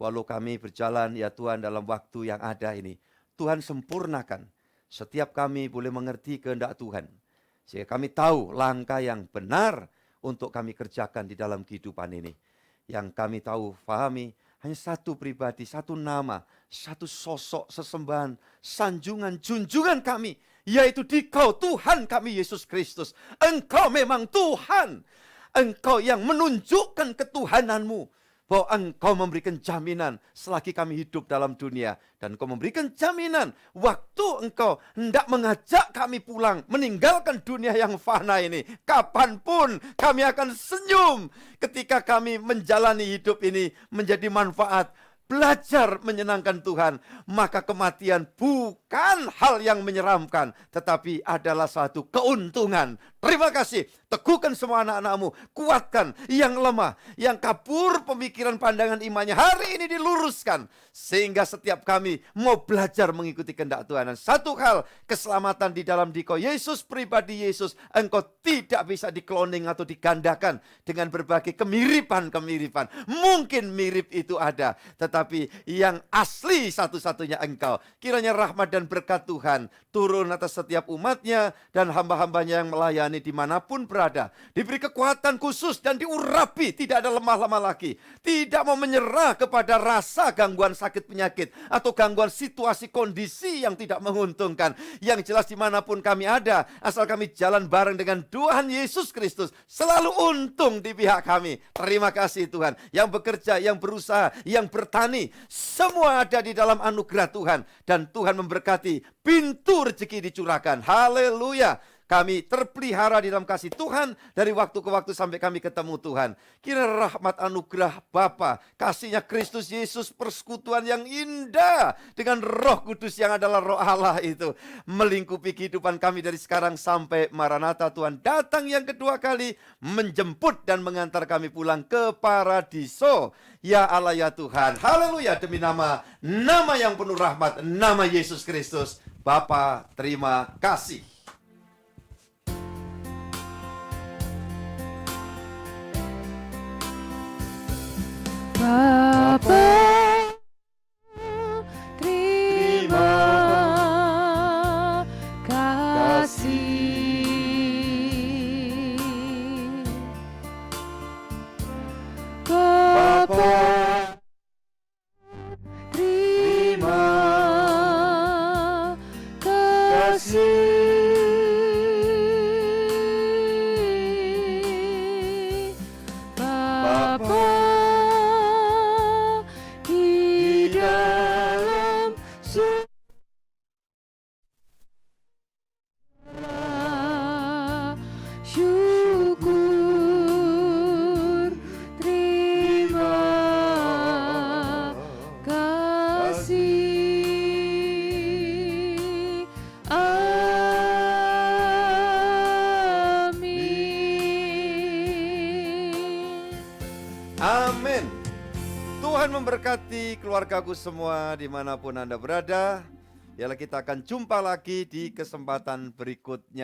walau kami berjalan ya Tuhan dalam waktu yang ada ini. Tuhan sempurnakan, setiap kami boleh mengerti kehendak Tuhan. Sehingga kami tahu langkah yang benar untuk kami kerjakan di dalam kehidupan ini. Yang kami tahu, pahami, hanya satu pribadi, satu nama, satu sosok, sesembahan, sanjungan, junjungan kami. Yaitu Dikau Tuhan kami Yesus Kristus. Engkau memang Tuhan. Engkau yang menunjukkan ketuhananmu. Bahwa Engkau memberikan jaminan selagi kami hidup dalam dunia. Dan Engkau memberikan jaminan waktu Engkau hendak mengajak kami pulang, meninggalkan dunia yang fana ini. Kapanpun kami akan senyum ketika kami menjalani hidup ini menjadi manfaat. Belajar menyenangkan Tuhan, maka kematian bukan hal yang menyeramkan, tetapi adalah suatu keuntungan. Terima kasih, teguhkan semua anak-anakmu, kuatkan yang lemah, yang kabur pemikiran pandangan imannya, hari ini diluruskan, sehingga setiap kami mau belajar mengikuti kehendak Tuhan. Dan satu hal, keselamatan di dalam Dikau Yesus, pribadi Yesus, Engkau tidak bisa dikloning atau digandakan dengan berbagai kemiripan-kemiripan. Mungkin mirip itu ada, tetapi yang asli satu-satunya Engkau. Kiranya rahmat dan berkat Tuhan turun atas setiap umatnya dan hamba-hambanya yang melayani dimanapun berada. Diberi kekuatan khusus dan diurapi, tidak ada lemah-lemah lagi. Tidak mau menyerah kepada rasa gangguan sakit penyakit atau gangguan situasi kondisi yang tidak menguntungkan. Yang jelas dimanapun kami ada, asal kami jalan bareng dengan Tuhan Yesus Kristus, selalu untung di pihak kami. Terima kasih Tuhan. Yang bekerja, yang berusaha, yang bertani, semua ada di dalam anugerah Tuhan. Dan Tuhan memberkati, pintu rezeki dicurahkan. Haleluya. Kami terpelihara di dalam kasih Tuhan dari waktu ke waktu sampai kami ketemu Tuhan. Kira rahmat anugerah Bapa, kasihnya Kristus Yesus, persekutuan yang indah dengan Roh Kudus yang adalah Roh Allah itu melingkupi kehidupan kami dari sekarang sampai Maranatha Tuhan datang yang kedua kali, menjemput dan mengantar kami pulang ke paradiso. Ya Allah ya Tuhan, haleluya, demi nama yang penuh rahmat, nama Yesus Kristus. Bapa, terima kasih. Bapa, terima kasih. Bapa, terima kasih. Bapa di dalam surga, syukur, terima kasih. Amin. Amin. Tuhan memberkati keluargaku semua dimanapun Anda berada. Yalah, kita akan jumpa lagi di kesempatan berikutnya.